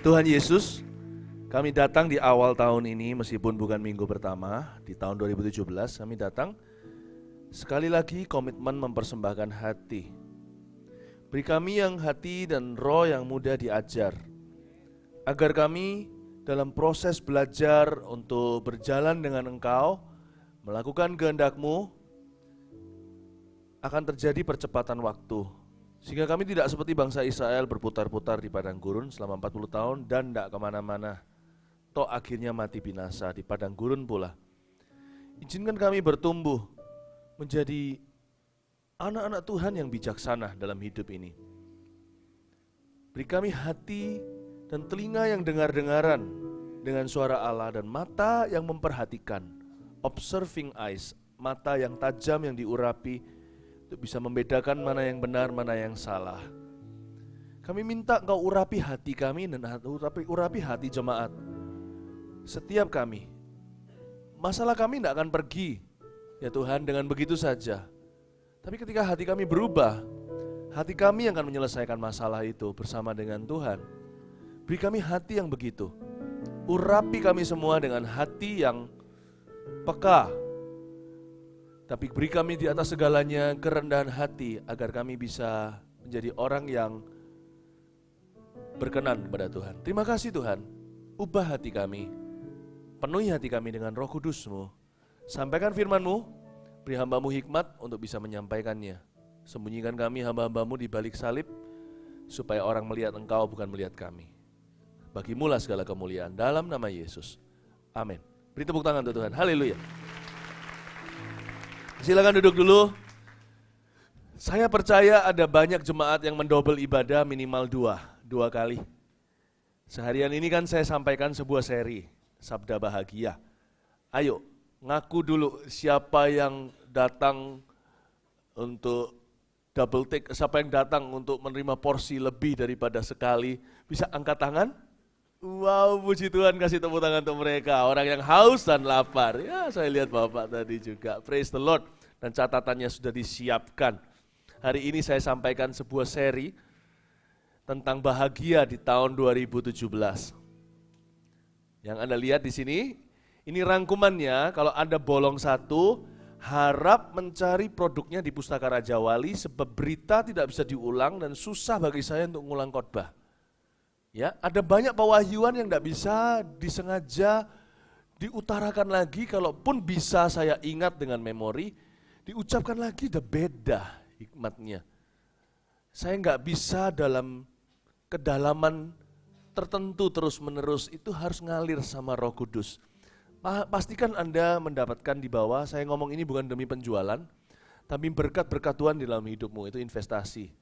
Tuhan Yesus, kami datang di awal tahun ini meskipun bukan minggu pertama di tahun 2017, kami datang sekali lagi komitmen mempersembahkan hati. Beri kami yang hati dan roh yang mudah diajar, agar kami dalam proses belajar untuk berjalan dengan Engkau, melakukan kehendak-Mu, akan terjadi percepatan waktu. Sehingga kami tidak seperti bangsa Israel berputar-putar di padang gurun selama 40 tahun dan tidak kemana-mana. Toh akhirnya mati binasa di padang gurun pula. Izinkan kami bertumbuh menjadi anak-anak Tuhan yang bijaksana dalam hidup ini. Beri kami hati dan telinga yang dengar-dengaran dengan suara Allah dan mata yang memperhatikan, observing eyes, mata yang tajam yang diurapi untuk bisa membedakan mana yang benar, mana yang salah. Kami minta Engkau urapi hati kami dan urapi hati jemaat. Setiap kami, masalah kami tidak akan pergi, ya Tuhan, dengan begitu saja. Tapi ketika hati kami berubah, hati kami yang akan menyelesaikan masalah itu bersama dengan Tuhan. Beri kami hati yang begitu. Urapi kami semua dengan hati yang peka. Tapi beri kami di atas segalanya kerendahan hati agar kami bisa menjadi orang yang berkenan kepada Tuhan. Terima kasih Tuhan, ubah hati kami, penuhi hati kami dengan Roh Kudus-Mu. Sampaikan firman-Mu, beri hamba-Mu hikmat untuk bisa menyampaikannya. Sembunyikan kami hamba-hamba-Mu di balik salib, supaya orang melihat Engkau bukan melihat kami. Bagimulah segala kemuliaan dalam nama Yesus. Amin. Beri tepuk tangan untuk Tuhan. Haleluya. Silakan duduk dulu. Saya percaya ada banyak jemaat yang mendobel ibadah minimal dua kali. Seharian ini kan saya sampaikan sebuah seri, Sabda Bahagia. Ayo, ngaku dulu siapa yang datang untuk double take, siapa yang datang untuk menerima porsi lebih daripada sekali. Bisa angkat tangan? Wow, puji Tuhan, kasih tepuk tangan untuk mereka. Orang yang haus dan lapar. Ya, saya lihat Bapak tadi juga. Praise the Lord. Dan catatannya sudah disiapkan. Hari ini saya sampaikan sebuah seri tentang bahagia di tahun 2017. Yang Anda lihat di sini, ini rangkumannya. Kalau Anda bolong satu, harap mencari produknya di Pustaka Raja Wali, sebab berita tidak bisa diulang dan susah bagi saya untuk mengulang khotbah. Ya, ada banyak pewahyuan yang tidak bisa disengaja diutarakan lagi, kalaupun bisa saya ingat dengan memori, diucapkan lagi udah beda hikmatnya. Saya nggak bisa dalam kedalaman tertentu terus-menerus, itu harus ngalir sama Roh Kudus. Pastikan Anda mendapatkan di bawah, saya ngomong ini bukan demi penjualan, tapi berkat-berkat Tuhan di dalam hidupmu, itu investasi.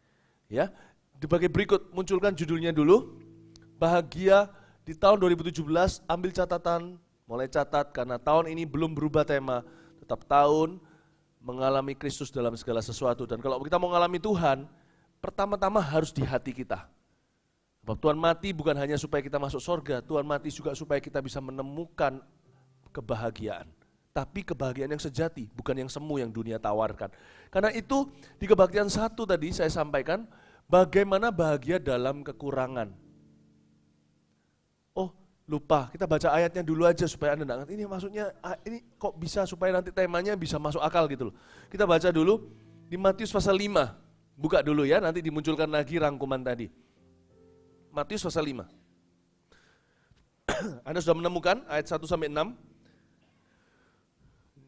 Ya, di bagian berikut, munculkan judulnya dulu. Bahagia di tahun 2017, ambil catatan, mulai catat karena tahun ini belum berubah tema, tetap tahun mengalami Kristus dalam segala sesuatu. Dan kalau kita mau mengalami Tuhan, pertama-tama harus di hati kita. Sebab Tuhan mati bukan hanya supaya kita masuk surga, Tuhan mati juga supaya kita bisa menemukan kebahagiaan. Tapi kebahagiaan yang sejati, bukan yang semu yang dunia tawarkan. Karena itu di kebaktian 1 tadi saya sampaikan, bagaimana bahagia dalam kekurangan. Oh, lupa, kita baca ayatnya dulu aja supaya Anda ngerti. Ini maksudnya, ini kok bisa supaya nanti temanya bisa masuk akal gitu loh. Kita baca dulu di Matius pasal 5. Buka dulu ya, nanti dimunculkan lagi rangkuman tadi. Matius pasal 5. Anda sudah menemukan ayat 1-6.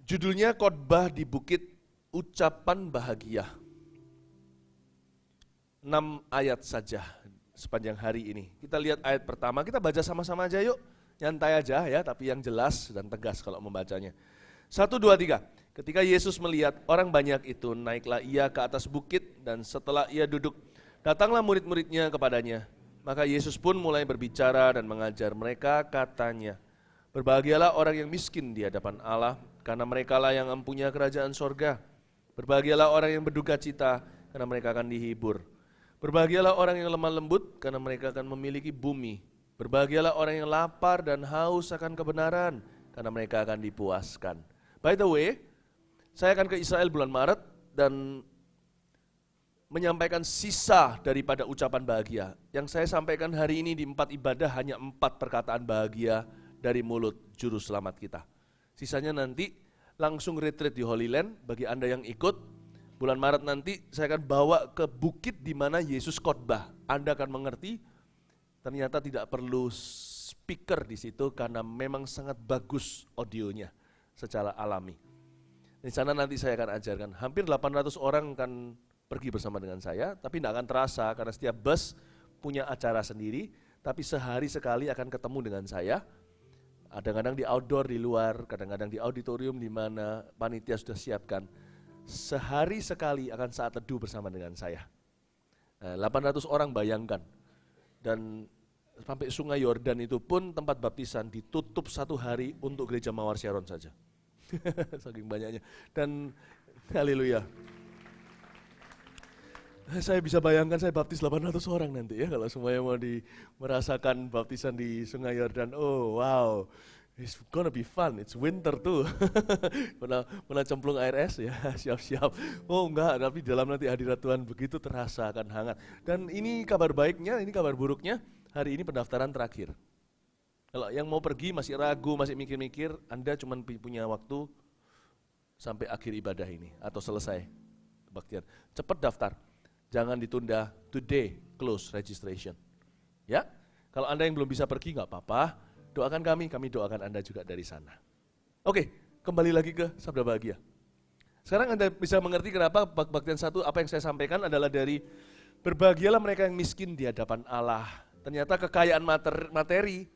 Judulnya khotbah di bukit ucapan bahagia. 6 ayat saja sepanjang hari ini. Kita lihat ayat pertama, kita baca sama-sama aja yuk. Nyantai aja ya, tapi yang jelas dan tegas kalau membacanya. 1, 2, 3. Ketika Yesus melihat orang banyak itu, naiklah ia ke atas bukit, dan setelah ia duduk, datanglah murid-muridnya kepadanya. Maka Yesus pun mulai berbicara dan mengajar mereka, katanya, berbahagialah orang yang miskin di hadapan Allah, karena merekalah yang mempunyai kerajaan sorga. Berbahagialah orang yang berduka cita, karena mereka akan dihibur. Berbahagialah orang yang lemah lembut, karena mereka akan memiliki bumi. Berbahagialah orang yang lapar dan haus akan kebenaran, karena mereka akan dipuaskan. By the way, saya akan ke Israel bulan Maret, dan menyampaikan sisa daripada ucapan bahagia. Yang saya sampaikan hari ini di 4 ibadah hanya 4 perkataan bahagia dari mulut juru selamat kita. Sisanya nanti langsung retreat di Holy Land. Bagi Anda yang ikut, bulan Maret nanti saya akan bawa ke bukit di mana Yesus khotbah. Anda akan mengerti, ternyata tidak perlu speaker di situ karena memang sangat bagus audionya secara alami. Di sana nanti saya akan ajarkan. Hampir 800 orang akan pergi bersama dengan saya, tapi tidak akan terasa karena setiap bus punya acara sendiri, tapi sehari sekali akan ketemu dengan saya. Kadang-kadang di outdoor di luar, kadang-kadang di auditorium di mana panitia sudah siapkan. Sehari sekali akan saat teduh bersama dengan saya. 800 orang bayangkan. Dan sampai Sungai Yordan itu pun tempat baptisan ditutup 1 hari untuk gereja Mawar Sharon saja. Saking banyaknya. Dan haleluya. Saya bisa bayangkan saya baptis 800 orang nanti ya kalau semuanya mau merasakan baptisan di Sungai Yordan. Oh wow, it's gonna be fun, it's winter tuh. Pernah cemplung air es ya, siap-siap. Oh enggak, tapi dalam nanti hadirat Tuhan begitu terasa akan hangat. Dan ini kabar baiknya, ini kabar buruknya, hari ini pendaftaran terakhir. Kalau yang mau pergi masih ragu, masih mikir-mikir, Anda cuma punya waktu sampai akhir ibadah ini atau selesai kebaktian. Cepat daftar. Jangan ditunda, today close registration. Ya, kalau Anda yang belum bisa pergi nggak apa-apa, doakan kami doakan Anda juga dari sana. Oke, kembali lagi ke Sabda Bahagia. Sekarang Anda bisa mengerti kenapa Kebaktian 1 apa yang saya sampaikan adalah dari berbahagialah mereka yang miskin di hadapan Allah. Ternyata kekayaan materi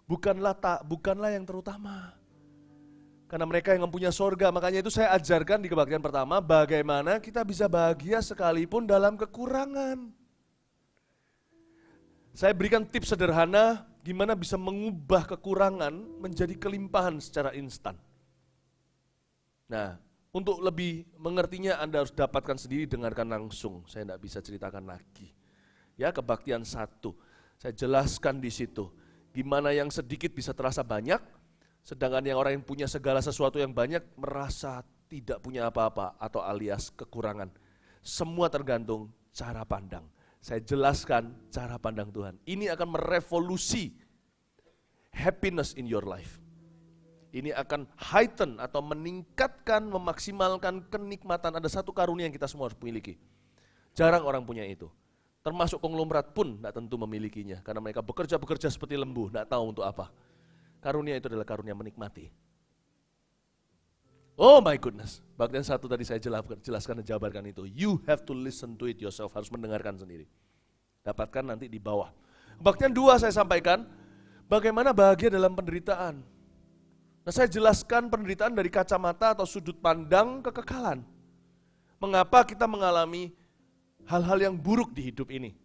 bukanlah yang terutama. Karena mereka yang mempunyai sorga, makanya itu saya ajarkan di kebaktian pertama bagaimana kita bisa bahagia sekalipun dalam kekurangan. Saya berikan tips sederhana gimana bisa mengubah kekurangan menjadi kelimpahan secara instan. Nah, untuk lebih mengertinya Anda harus dapatkan sendiri, dengarkan langsung. Saya tidak bisa ceritakan lagi. Ya, kebaktian 1. Saya jelaskan di situ. Gimana yang sedikit bisa terasa banyak, sedangkan yang orang yang punya segala sesuatu yang banyak merasa tidak punya apa-apa atau alias kekurangan. Semua tergantung cara pandang. Saya jelaskan cara pandang Tuhan. Ini akan merevolusi happiness in your life. Ini akan heighten atau meningkatkan, memaksimalkan kenikmatan. Ada satu karunia yang kita semua harus miliki. Jarang orang punya itu. Termasuk konglomerat pun tidak tentu memilikinya. Karena mereka bekerja seperti lembu, tidak tahu untuk apa. Karunia itu adalah karunia menikmati. Oh my goodness. Bagian 1 tadi saya jelaskan dan jabarkan itu. You have to listen to it yourself. Harus mendengarkan sendiri. Dapatkan nanti di bawah. Bagian 2 saya sampaikan. Bagaimana bahagia dalam penderitaan. Nah, saya jelaskan penderitaan dari kacamata atau sudut pandang kekekalan. Mengapa kita mengalami hal-hal yang buruk di hidup ini.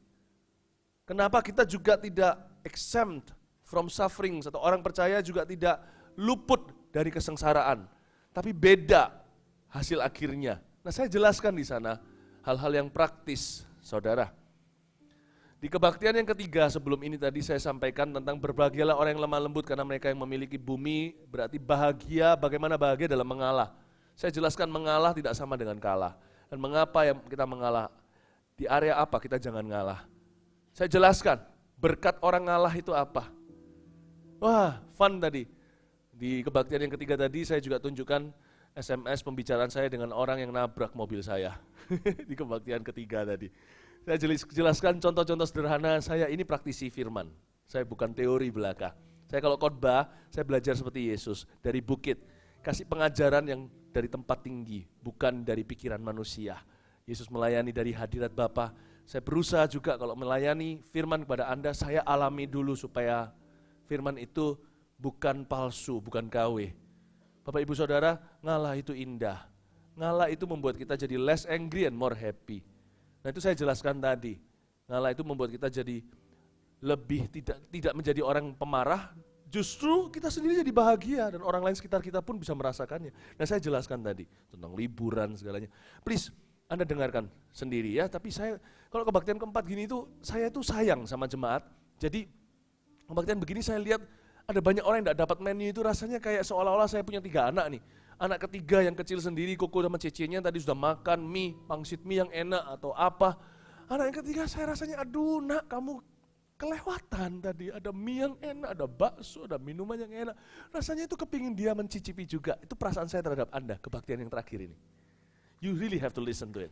Kenapa kita juga tidak exempt from suffering, atau orang percaya juga tidak luput dari kesengsaraan, tapi beda hasil akhirnya. Nah, saya jelaskan di sana hal-hal yang praktis, saudara. Di kebaktian yang ketiga sebelum ini tadi saya sampaikan tentang berbahagialah orang yang lemah lembut karena mereka yang memiliki bumi, berarti bahagia, bagaimana bahagia dalam mengalah. Saya jelaskan mengalah tidak sama dengan kalah. Dan mengapa yang kita mengalah, di area apa kita jangan ngalah. Saya jelaskan berkat orang ngalah itu apa. Wah, fun tadi. Di kebaktian yang ketiga tadi saya juga tunjukkan SMS pembicaraan saya dengan orang yang nabrak mobil saya. Di kebaktian ketiga tadi. Saya jelaskan contoh-contoh sederhana, saya ini praktisi firman. Saya bukan teori belaka. Saya kalau khotbah, saya belajar seperti Yesus. Dari bukit, kasih pengajaran yang dari tempat tinggi, bukan dari pikiran manusia. Yesus melayani dari hadirat Bapa. Saya berusaha juga kalau melayani firman kepada Anda, saya alami dulu supaya firman itu bukan palsu, bukan KW. Bapak Ibu Saudara, ngalah itu indah. Ngalah itu membuat kita jadi less angry and more happy. Nah itu saya jelaskan tadi. Ngalah itu membuat kita jadi lebih tidak menjadi orang pemarah, justru kita sendiri jadi bahagia dan orang lain sekitar kita pun bisa merasakannya. Nah saya jelaskan tadi tentang liburan segalanya. Please, Anda dengarkan sendiri ya, tapi saya kalau kebaktian keempat gini itu saya itu sayang sama jemaat. Jadi kebaktian begini saya lihat ada banyak orang yang tidak dapat menu itu rasanya kayak seolah-olah saya punya 3 anak nih. Anak ketiga yang kecil sendiri, Koko sama cecenya tadi sudah makan mie, pangsit mie yang enak atau apa. Anak yang ketiga saya rasanya, aduh nak kamu kelewatan tadi. Ada mie yang enak, ada bakso, ada minuman yang enak. Rasanya itu kepingin dia mencicipi juga. Itu perasaan saya terhadap Anda, kebaktian yang terakhir ini. You really have to listen to it.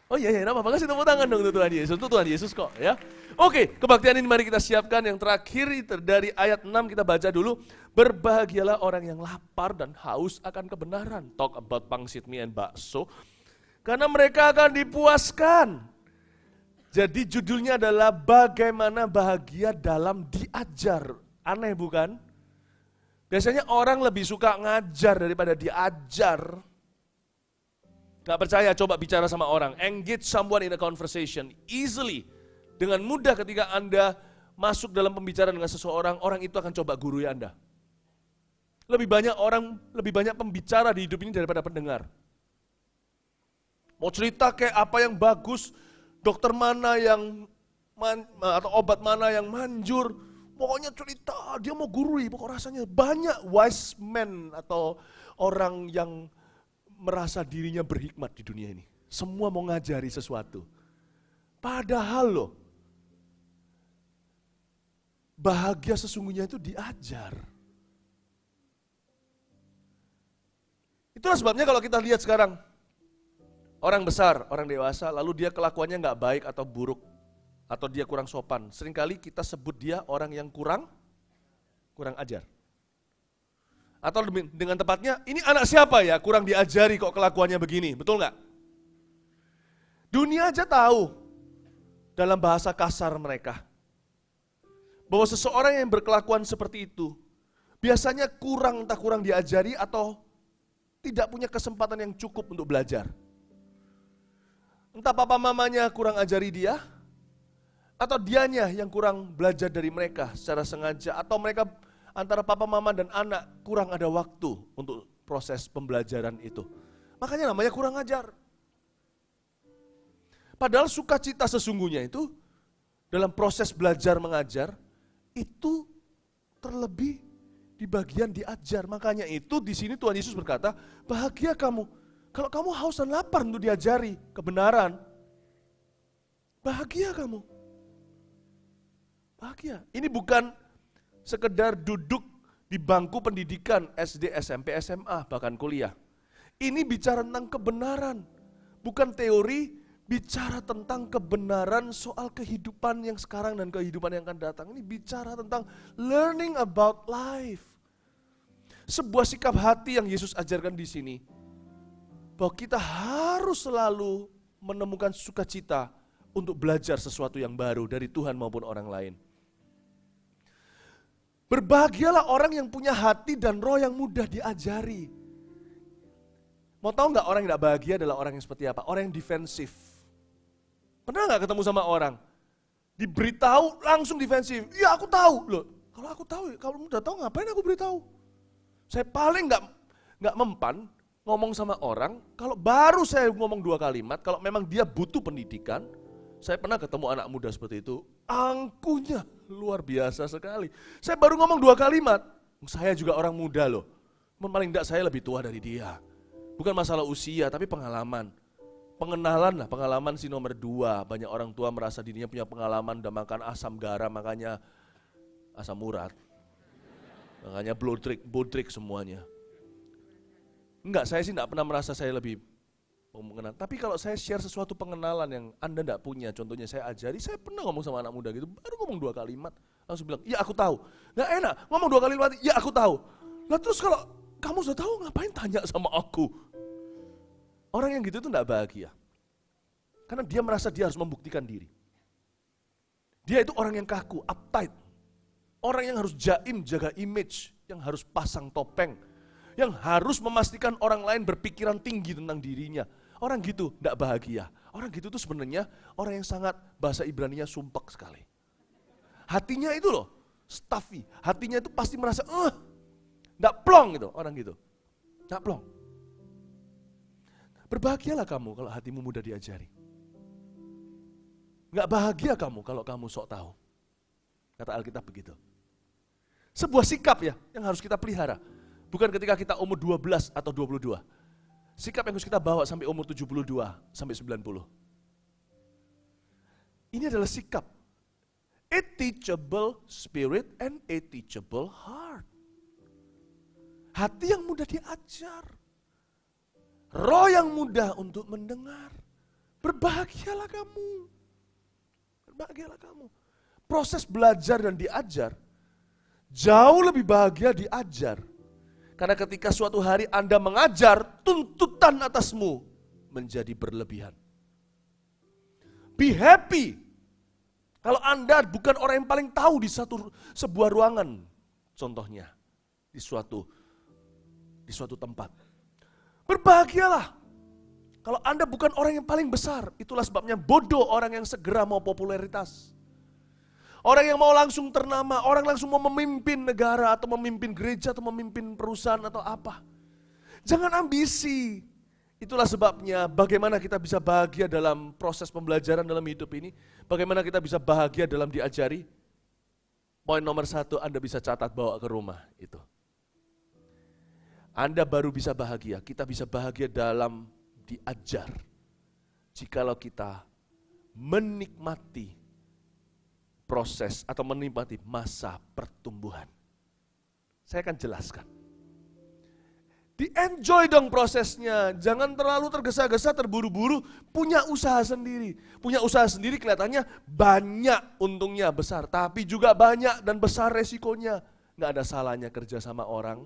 Oh iya, nama apa? Kasih tepuk tangan dong untuk Tuhan Yesus. Untuk Tuhan Yesus kok ya. Oke, kebaktian ini mari kita siapkan. Yang terakhir dari ayat 6 kita baca dulu. Berbahagialah orang yang lapar dan haus akan kebenaran. Talk about pangsit mie and bakso. Karena mereka akan dipuaskan. Jadi judulnya adalah bagaimana bahagia dalam diajar. Aneh bukan? Biasanya orang lebih suka ngajar daripada diajar. Gak percaya, coba bicara sama orang. Engage someone in a conversation easily. Dengan mudah ketika Anda masuk dalam pembicaraan dengan seseorang, orang itu akan coba gurui Anda. Lebih banyak pembicara di hidup ini daripada pendengar. Mau cerita kayak apa yang bagus, dokter mana yang atau obat mana yang manjur, pokoknya cerita, dia mau gurui, pokok rasanya banyak wise men atau orang yang merasa dirinya berhikmat di dunia ini. Semua mau ngajari sesuatu. Padahal loh, bahagia sesungguhnya itu diajar. Itulah sebabnya kalau kita lihat sekarang, orang besar, orang dewasa, lalu dia kelakuannya nggak baik atau buruk, atau dia kurang sopan. Seringkali kita sebut dia orang yang kurang ajar. Atau dengan tepatnya, ini anak siapa ya, kurang diajari kok kelakuannya begini, betul nggak? Dunia aja tahu, dalam bahasa kasar mereka, bahwa seseorang yang berkelakuan seperti itu, biasanya entah kurang diajari atau tidak punya kesempatan yang cukup untuk belajar. Entah papa mamanya kurang ajari dia, atau dianya yang kurang belajar dari mereka secara sengaja, atau mereka antara papa, mama, dan anak kurang ada waktu untuk proses pembelajaran itu. Makanya namanya kurang ajar. Padahal sukacita sesungguhnya itu dalam proses belajar mengajar itu terlebih di bagian diajar. Makanya itu di sini Tuhan Yesus berkata, bahagia kamu kalau kamu haus dan lapar untuk diajari kebenaran. Bahagia kamu. Bahagia. Ini bukan sekedar duduk di bangku pendidikan SD, SMP, SMA, bahkan kuliah. Ini bicara tentang kebenaran, bukan teori, bicara tentang kebenaran soal kehidupan yang sekarang dan kehidupan yang akan datang. Ini bicara tentang learning about life. Sebuah sikap hati yang Yesus ajarkan di sini, bahwa kita harus selalu menemukan sukacita untuk belajar sesuatu yang baru dari Tuhan maupun orang lain. Berbahagialah orang yang punya hati dan roh yang mudah diajari. Mau tahu nggak orang yang tidak bahagia adalah orang yang seperti apa? Orang yang defensif. Pernah nggak ketemu sama orang? Diberitahu langsung defensif. Iya aku tahu. Loh, kalau aku tahu, kalau udah tahu ngapain aku beritahu? Saya paling nggak mempan ngomong sama orang, kalau baru saya ngomong 2 kalimat, kalau memang dia butuh pendidikan. Saya pernah ketemu anak muda seperti itu, angkuhnya luar biasa sekali. Saya baru ngomong 2 kalimat, saya juga orang muda loh. Paling enggak saya lebih tua dari dia. Bukan masalah usia, tapi pengalaman. Pengenalan lah, pengalaman sih nomor 2. Banyak orang tua merasa dirinya punya pengalaman, udah makan asam garam, makanya asam urat. Makanya bodrik semuanya. Enggak, saya sih enggak pernah merasa saya lebih mengenal. Tapi kalau saya share sesuatu pengenalan yang Anda enggak punya, contohnya saya ajari, saya pernah ngomong sama anak muda gitu, baru ngomong 2 kalimat, langsung bilang, ya aku tahu. Nggak enak, ngomong 2 kalimat, ya aku tahu. Lah terus kalau kamu sudah tahu, ngapain tanya sama aku? Orang yang gitu itu enggak bahagia. Karena dia merasa dia harus membuktikan diri. Dia itu orang yang kaku, uptight. Orang yang harus jaim, jaga image, yang harus pasang topeng, yang harus memastikan orang lain berpikiran tinggi tentang dirinya. Orang gitu tidak bahagia. Orang gitu tuh sebenarnya orang yang sangat, bahasa Ibraninya sumpek sekali. Hatinya itu loh, stuffy. Hatinya itu pasti merasa, tidak plong gitu, orang gitu. Tidak plong. Berbahagialah kamu kalau hatimu mudah diajari. Nggak bahagia kamu kalau kamu sok tahu. Kata Alkitab begitu. Sebuah sikap ya, yang harus kita pelihara. Bukan ketika kita umur 12 atau 22. Sikap yang harus kita bawa sampai umur 72 sampai 90. Ini adalah sikap. A teachable spirit and a teachable heart. Hati yang mudah diajar. Roh yang mudah untuk mendengar. Berbahagialah kamu. Berbahagialah kamu. Proses belajar dan diajar jauh lebih bahagia diajar. Karena ketika suatu hari Anda mengajar, tuntutan atasmu menjadi berlebihan. Be happy. Kalau Anda bukan orang yang paling tahu di sebuah ruangan, contohnya di suatu tempat. Berbahagialah. Kalau Anda bukan orang yang paling besar, itulah sebabnya bodoh orang yang segera mau popularitas. Orang yang mau langsung ternama, orang langsung mau memimpin negara atau memimpin gereja atau memimpin perusahaan atau apa. Jangan ambisi. Itulah sebabnya bagaimana kita bisa bahagia dalam proses pembelajaran dalam hidup ini. Bagaimana kita bisa bahagia dalam diajari. Poin nomor 1 Anda bisa catat bawa ke rumah itu. Anda baru bisa bahagia, kita bisa bahagia dalam diajar. Jikalau kita menikmati proses atau menikmati masa pertumbuhan. Saya akan jelaskan. Di-enjoy dong prosesnya, jangan terlalu tergesa-gesa, terburu-buru, punya usaha sendiri. Punya usaha sendiri kelihatannya banyak untungnya, besar, tapi juga banyak dan besar resikonya. Nggak ada salahnya kerja sama orang,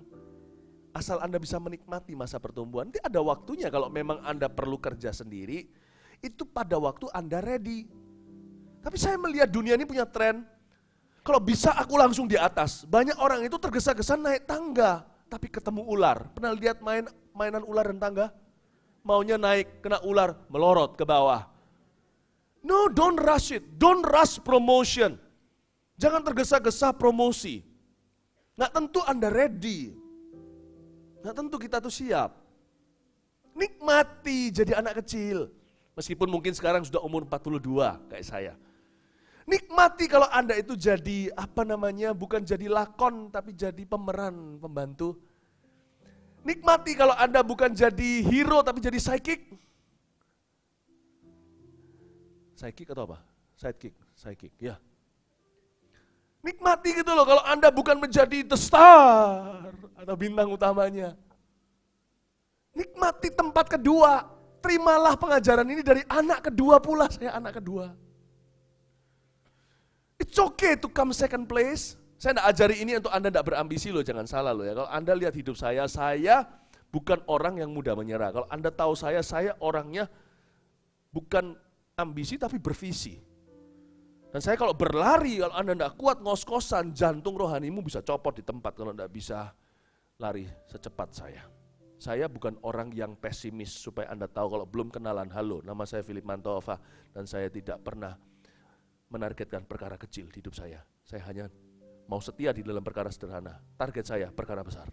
asal Anda bisa menikmati masa pertumbuhan. Nanti ada waktunya kalau memang Anda perlu kerja sendiri, itu pada waktu Anda ready. Tapi saya melihat dunia ini punya tren, kalau bisa aku langsung di atas. Banyak orang itu tergesa-gesa naik tangga, tapi ketemu ular. Pernah lihat mainan ular dan tangga? Maunya naik, kena ular, melorot ke bawah. No, don't rush it. Don't rush promotion. Jangan tergesa-gesa promosi. Nggak tentu Anda ready. Nggak tentu kita tuh siap. Nikmati jadi anak kecil. Meskipun mungkin sekarang sudah umur 42 kayak saya. Nikmati kalau Anda itu jadi bukan jadi lakon tapi jadi pemeran, pembantu. Nikmati kalau Anda bukan jadi hero tapi jadi sidekick. Sidekick atau apa? Sidekick, ya. Nikmati gitu loh kalau Anda bukan menjadi the star atau bintang utamanya. Nikmati tempat kedua. Terimalah pengajaran ini dari anak kedua pula, saya anak kedua. It's okay to come second place. Saya tidak ajari ini untuk Anda tidak berambisi loh, jangan salah loh ya. Kalau Anda lihat hidup saya bukan orang yang mudah menyerah. Kalau Anda tahu saya orangnya bukan ambisi tapi bervisi. Dan saya kalau berlari, kalau Anda tidak kuat ngos-ngosan, jantung rohanimu bisa copot di tempat kalau tidak bisa lari secepat saya. Saya bukan orang yang pesimis, supaya Anda tahu kalau belum kenalan, halo, nama saya Philip Mantova, dan saya tidak pernah menargetkan perkara kecil di hidup saya. Saya hanya mau setia di dalam perkara sederhana. Target saya perkara besar.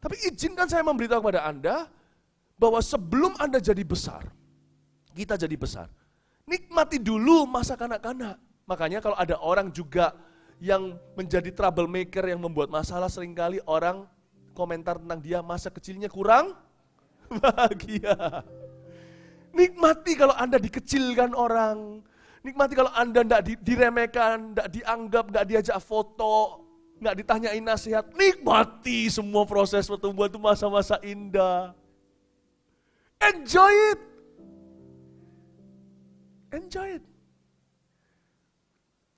Tapi izinkan saya memberitahu kepada Anda bahwa sebelum Anda jadi besar, kita jadi besar, nikmati dulu masa kanak-kanak. Makanya kalau ada orang juga yang menjadi troublemaker, yang membuat masalah, seringkali orang komentar tentang dia masa kecilnya kurang bahagia. Nikmati kalau Anda dikecilkan orang. Nikmati kalau Anda tidak diremehkan, tidak dianggap, tidak diajak foto, tidak ditanyain nasihat. Nikmati semua proses pertumbuhan itu masa-masa indah. Enjoy it. Enjoy it.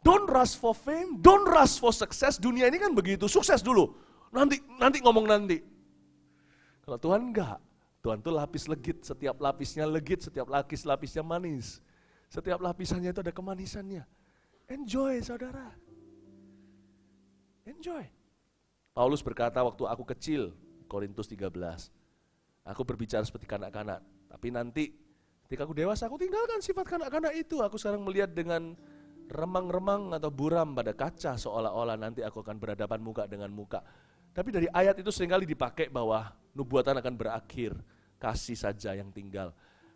Don't rush for fame, don't rush for success. Dunia ini kan begitu, sukses dulu. Nanti ngomong nanti. Kalau Tuhan enggak. Tuhan tuh lapis legit, setiap lapisnya legit, setiap lapisnya manis. Setiap lapisannya itu ada kemanisannya. Enjoy saudara. Enjoy. Paulus berkata waktu aku kecil, Korintus 13. Aku berbicara seperti kanak-kanak. Tapi nanti ketika aku dewasa, aku tinggalkan sifat kanak-kanak itu. Aku sekarang melihat dengan remang-remang atau buram pada kaca, seolah-olah nanti aku akan berhadapan muka dengan muka. Tapi dari ayat itu seringkali dipakai bahwa nubuatan akan berakhir, kasih saja yang tinggal.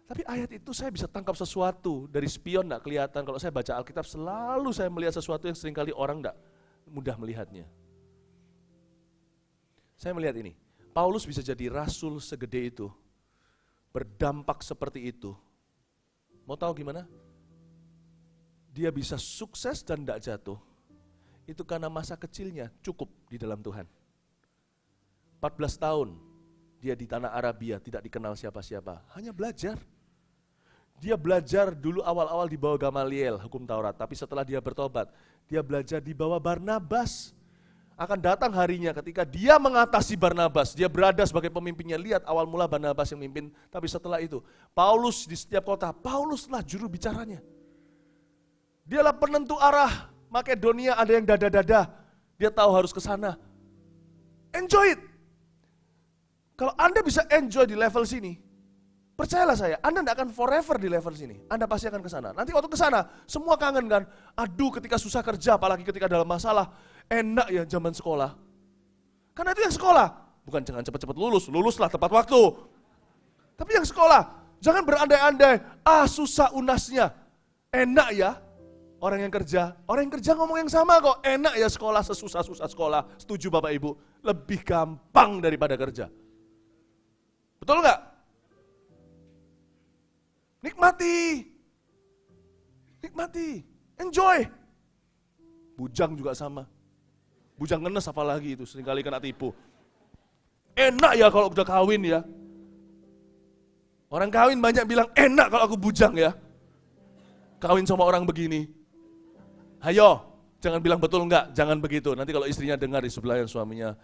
Tapi ayat itu saya bisa tangkap sesuatu, dari spion tidak kelihatan. Kalau saya baca Alkitab selalu saya melihat sesuatu yang seringkali orang tidak mudah melihatnya. Saya melihat ini, Paulus bisa jadi rasul segede itu, berdampak seperti itu. Mau tahu gimana? Dia bisa sukses dan tidak jatuh. Itu karena masa kecilnya cukup di dalam Tuhan. 14 tahun dia di tanah Arabia, tidak dikenal siapa-siapa, hanya belajar. Dia belajar dulu awal-awal di bawah Gamaliel, hukum Taurat, tapi setelah dia bertobat, dia belajar di bawah Barnabas. Akan datang harinya ketika dia mengatasi Barnabas, dia berada sebagai pemimpinnya. Lihat awal mula Barnabas yang memimpin, tapi setelah itu, Paulus di setiap kota, Pauluslah juru bicaranya. Dialah penentu arah. Makedonia ada yang dada-dada, dia tahu harus ke sana. Enjoy it. Kalau Anda bisa enjoy di level sini, percayalah saya, Anda tidak akan forever di level sini. Anda pasti akan ke sana. Nanti waktu ke sana, semua kangen kan? Aduh, ketika susah kerja, apalagi ketika dalam masalah, enak ya zaman sekolah. Karena itu yang sekolah. Bukan jangan cepat-cepat lulus, luluslah tepat waktu. Tapi yang sekolah, jangan berandai-andai, susah unasnya. Enak ya orang yang kerja ngomong yang sama kok. Enak ya sekolah, sesusah-susah sekolah. Setuju Bapak Ibu? Lebih gampang daripada kerja. Betul nggak? Nikmati, enjoy. Bujang juga sama. Bujang ngenes apalagi itu, seringkali kena tipu. Enak ya kalau udah kawin ya. Orang kawin banyak bilang, enak kalau aku bujang ya. Kawin sama orang begini. Hayo, jangan bilang betul enggak, jangan begitu. Nanti kalau istrinya dengar di sebelah yang suaminya.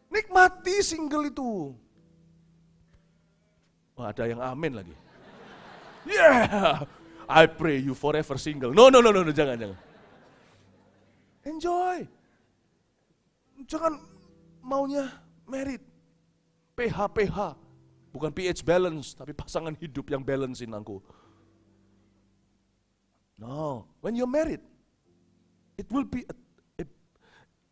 Nikmati single itu. Wah, ada yang amin lagi. Yeah, I pray you forever single. No, jangan. Enjoy. Jangan maunya married. PH. Bukan pH balance, tapi pasangan hidup yang balancein aku. No, when you're married,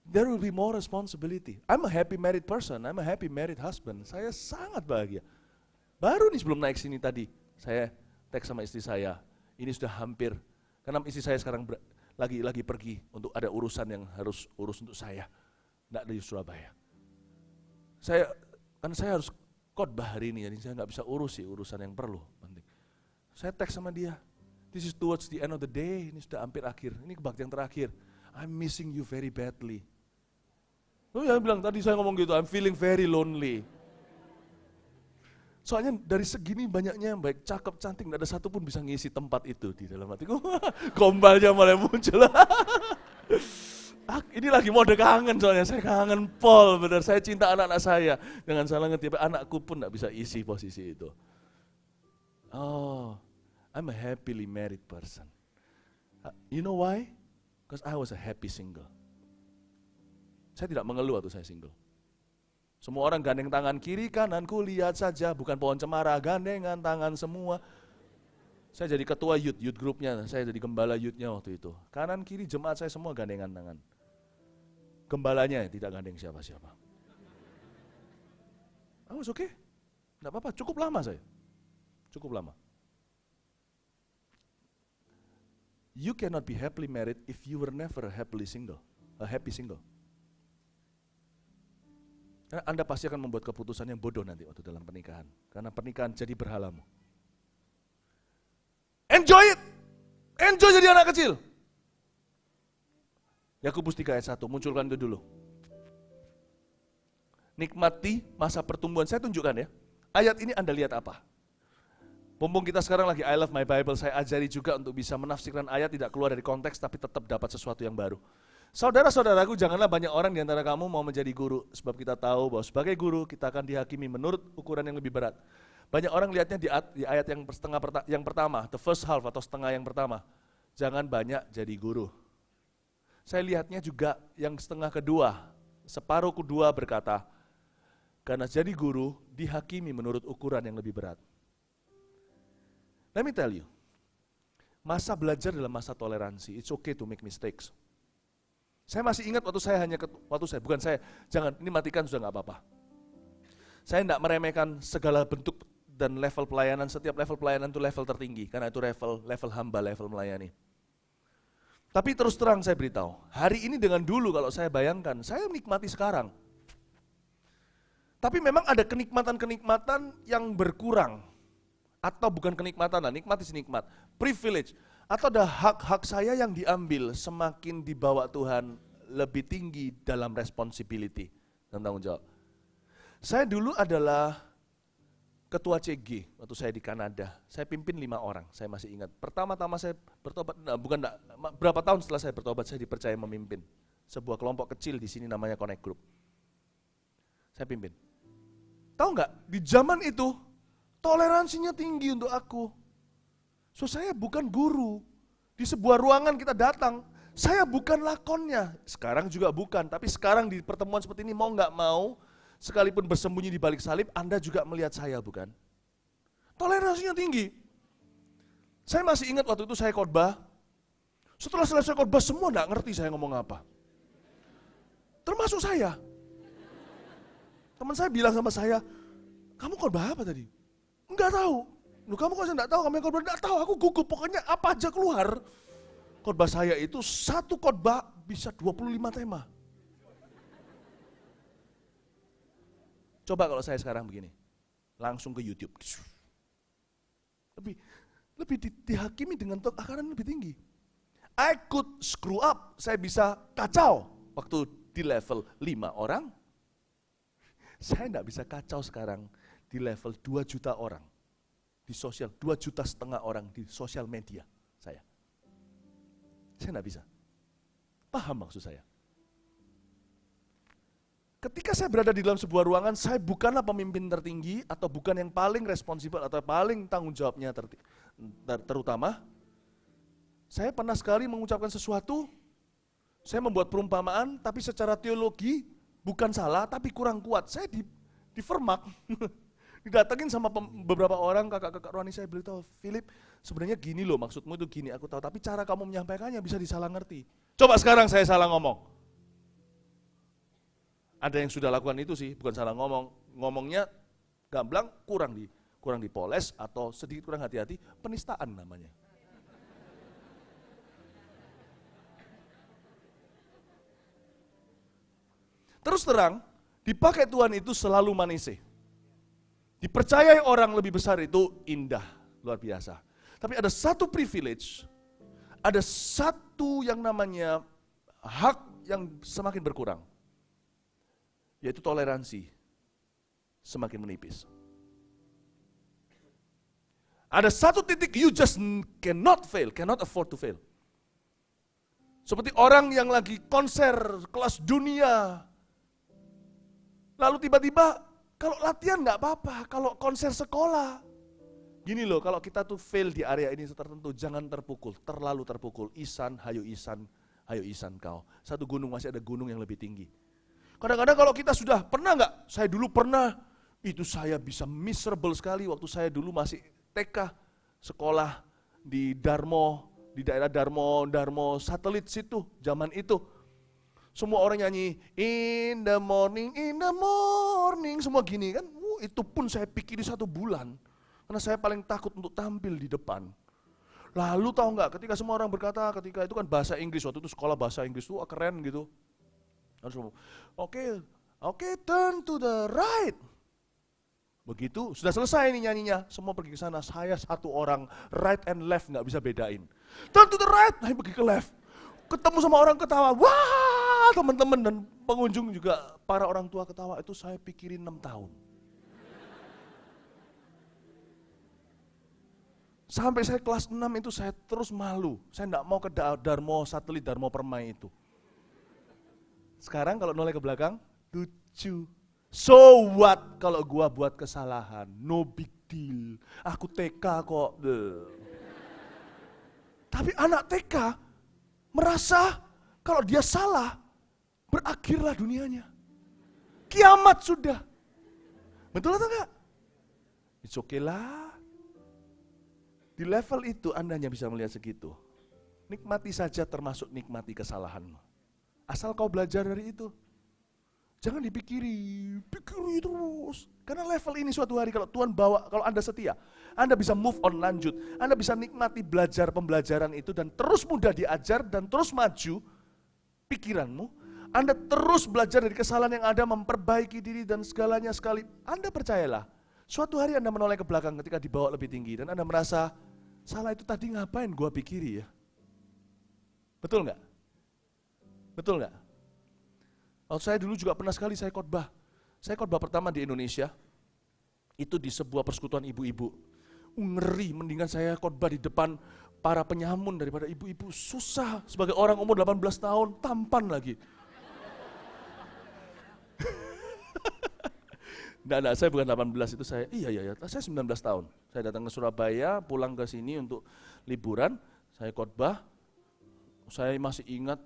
there will be more responsibility. I'm a happy married person, I'm a happy married husband. Saya sangat bahagia. Baru nih sebelum naik sini tadi, saya teks sama istri saya. Ini sudah hampir, karena istri saya sekarang lagi pergi untuk ada urusan yang harus urus untuk saya. Tidak dari Surabaya. Saya harus khotbah hari ini, jadi saya nggak bisa urus sih urusan yang perlu. Penting. Saya teks sama dia. This is towards the end of the day, ini sudah hampir akhir, ini kebaktian terakhir. I'm missing you very badly. Dia bilang, tadi saya ngomong gitu, I'm feeling very lonely. Soalnya dari segini banyaknya yang baik, cakep, cantik, gak ada satupun bisa ngisi tempat itu di dalam hatiku. Gombalnya mulai muncul. Ini lagi mode kangen soalnya, saya kangen Paul, benar. Saya cinta anak-anak saya. Jangan salah ngerti, anakku pun gak bisa isi posisi itu. Oh, I'm a happily married person. You know why? Because I was a happy single. Saya tidak mengeluh waktu saya single. Semua orang gandeng tangan kiri kananku, lihat saja, bukan pohon cemara, gandengan tangan semua. Saya jadi ketua youth groupnya, saya jadi gembala youthnya waktu itu. Kanan kiri jemaat saya semua gandengan tangan. Gembalanya tidak gandeng siapa-siapa. I was okay, tidak apa-apa, cukup lama saya. Cukup lama. You cannot be happily married if you were never happy single. Karena Anda pasti akan membuat keputusan yang bodoh nanti waktu dalam pernikahan. Karena pernikahan jadi berhalamu. Enjoy it! Enjoy jadi anak kecil. Yakobus 3 ayat 1, munculkan itu dulu. Nikmati masa pertumbuhan, saya tunjukkan ya. Ayat ini Anda lihat apa? Mumpung kita sekarang lagi I love my Bible, saya ajari juga untuk bisa menafsirkan ayat tidak keluar dari konteks tapi tetap dapat sesuatu yang baru. Saudara-saudaraku, janganlah banyak orang di antara kamu mau menjadi guru, sebab kita tahu bahwa sebagai guru kita akan dihakimi menurut ukuran yang lebih berat. Banyak orang lihatnya di ayat yang pertama, the first half atau setengah yang pertama. Jangan banyak jadi guru. Saya lihatnya juga yang setengah kedua, separuh kedua berkata, karena jadi guru dihakimi menurut ukuran yang lebih berat. Let me tell you, masa belajar adalah masa toleransi. It's okay to make mistakes. Saya masih ingat jangan, ini matikan sudah nggak apa-apa. Saya tidak meremehkan segala bentuk dan level pelayanan, setiap level pelayanan itu level tertinggi, karena itu level hamba, level melayani. Tapi terus terang saya beritahu, hari ini dengan dulu kalau saya bayangkan, saya menikmati sekarang. Tapi memang ada kenikmatan-kenikmatan yang berkurang. Atau bukan kenikmatan, nikmat is nikmat. Privilege. Atau ada hak-hak saya yang diambil semakin dibawa Tuhan lebih tinggi dalam responsibility dan tanggung jawab. Saya dulu adalah ketua CG waktu saya di Kanada. Saya pimpin 5 orang, saya masih ingat. Pertama-tama saya bertobat, berapa tahun setelah saya bertobat saya dipercaya memimpin sebuah kelompok kecil di sini namanya Connect Group. Saya pimpin. Tahu nggak, di zaman itu toleransinya tinggi untuk aku. So saya bukan guru. Di sebuah ruangan kita datang, saya bukan lakonnya. Sekarang juga bukan, tapi sekarang di pertemuan seperti ini mau nggak mau, sekalipun bersembunyi di balik salib, Anda juga melihat saya, bukan? Toleransinya tinggi. Saya masih ingat waktu itu saya khotbah. Setelah selesai khotbah, semua nggak ngerti saya ngomong apa. Termasuk saya. Teman saya bilang sama saya, kamu khotbah apa tadi? Enggak tahu. Loh, kamu kok enggak tahu? Kamu khotbah enggak tahu. Aku gugup, pokoknya apa aja keluar. Khotbah saya itu satu khotbah bisa 25 tema. Coba kalau saya sekarang begini, langsung ke YouTube. Lebih dihakimi dengan takaran lebih tinggi. I could screw up, saya bisa kacau waktu di level 5 orang. Saya enggak bisa kacau sekarang di level 2 juta orang. Di sosial, 2,5 juta orang di sosial media saya. Saya enggak bisa. Paham maksud saya? Ketika saya berada di dalam sebuah ruangan, saya bukanlah pemimpin tertinggi atau bukan yang paling responsibel atau paling tanggung jawabnya terutama. Saya pernah sekali mengucapkan sesuatu, saya membuat perumpamaan, tapi secara teologi bukan salah, tapi kurang kuat. Saya di Vermak, didatengin sama beberapa orang, kakak-kakak rohani saya beritahu, Philip, sebenarnya gini loh, maksudmu itu gini, aku tahu, tapi cara kamu menyampaikannya bisa disalah ngerti. Coba sekarang saya salah ngomong. Ada yang sudah lakukan itu sih, bukan salah ngomong. Ngomongnya gamblang, kurang dipoles atau sedikit kurang hati-hati, penistaan namanya. Terus terang, dipakai Tuhan itu selalu manise. Dipercayai orang lebih besar itu indah, luar biasa. Tapi ada satu privilege, ada satu yang namanya hak yang semakin berkurang. Yaitu toleransi semakin menipis. Ada satu titik you just cannot fail, cannot afford to fail. Seperti orang yang lagi konser kelas dunia, lalu tiba-tiba kalau latihan nggak apa-apa, kalau konser sekolah. Gini loh, kalau kita tuh fail di area ini tertentu, jangan terpukul, terlalu terpukul. Isan, hayo isan kau. Satu gunung masih ada gunung yang lebih tinggi. Kadang-kadang kalau kita sudah pernah nggak? Saya dulu pernah, itu saya bisa miserable sekali waktu saya dulu masih TK, sekolah di Darmo, di daerah Darmo satelit situ, zaman itu. Semua orang nyanyi, in the morning, semua gini kan. Itu pun saya pikir 1 bulan, karena saya paling takut untuk tampil di depan. Lalu tahu nggak, ketika semua orang berkata, ketika itu kan bahasa Inggris, waktu itu sekolah bahasa Inggris itu keren gitu. Oke, turn to the right. Begitu, sudah selesai nih nyanyinya, semua pergi ke sana. Saya 1 orang, right and left nggak bisa bedain. Turn to the right, saya pergi ke left. Ketemu sama orang ketawa, wah, teman-teman dan pengunjung juga, para orang tua ketawa. Itu saya pikirin 6 tahun. Sampai saya kelas 6 itu saya terus malu. Saya enggak mau ke Darmo satelit, Darmo Permai itu. Sekarang kalau noleh ke belakang, lucu. So what kalau gua buat kesalahan? No big deal. Aku TK kok. Tapi anak TK merasa kalau dia salah, berakhirlah dunianya. Kiamat sudah. Betul atau enggak? It's okay lah. Di level itu Anda hanya bisa melihat segitu. Nikmati saja termasuk nikmati kesalahanmu. Asal kau belajar dari itu. Jangan pikiri terus. Karena level ini suatu hari kalau Tuhan bawa, kalau Anda setia, Anda bisa move on, lanjut. Anda bisa nikmati belajar pembelajaran itu dan terus mudah diajar dan terus maju pikiranmu. Anda terus belajar dari kesalahan yang ada, memperbaiki diri dan segalanya sekali. Anda percayalah, suatu hari Anda menoleh ke belakang ketika dibawa lebih tinggi dan Anda merasa, salah itu tadi ngapain gua pikiri ya? Betul nggak? Betul nggak? Kalau saya dulu juga pernah sekali saya khotbah. Saya khotbah pertama di Indonesia, itu di sebuah persekutuan ibu-ibu. Ngeri, mendingan saya khotbah di depan para penyamun daripada ibu-ibu. Susah, sebagai orang umur 18 tahun, tampan lagi. Nah, saya bukan 18 itu saya, saya 19 tahun. Saya datang ke Surabaya, pulang ke sini untuk liburan, saya khotbah. Saya masih ingat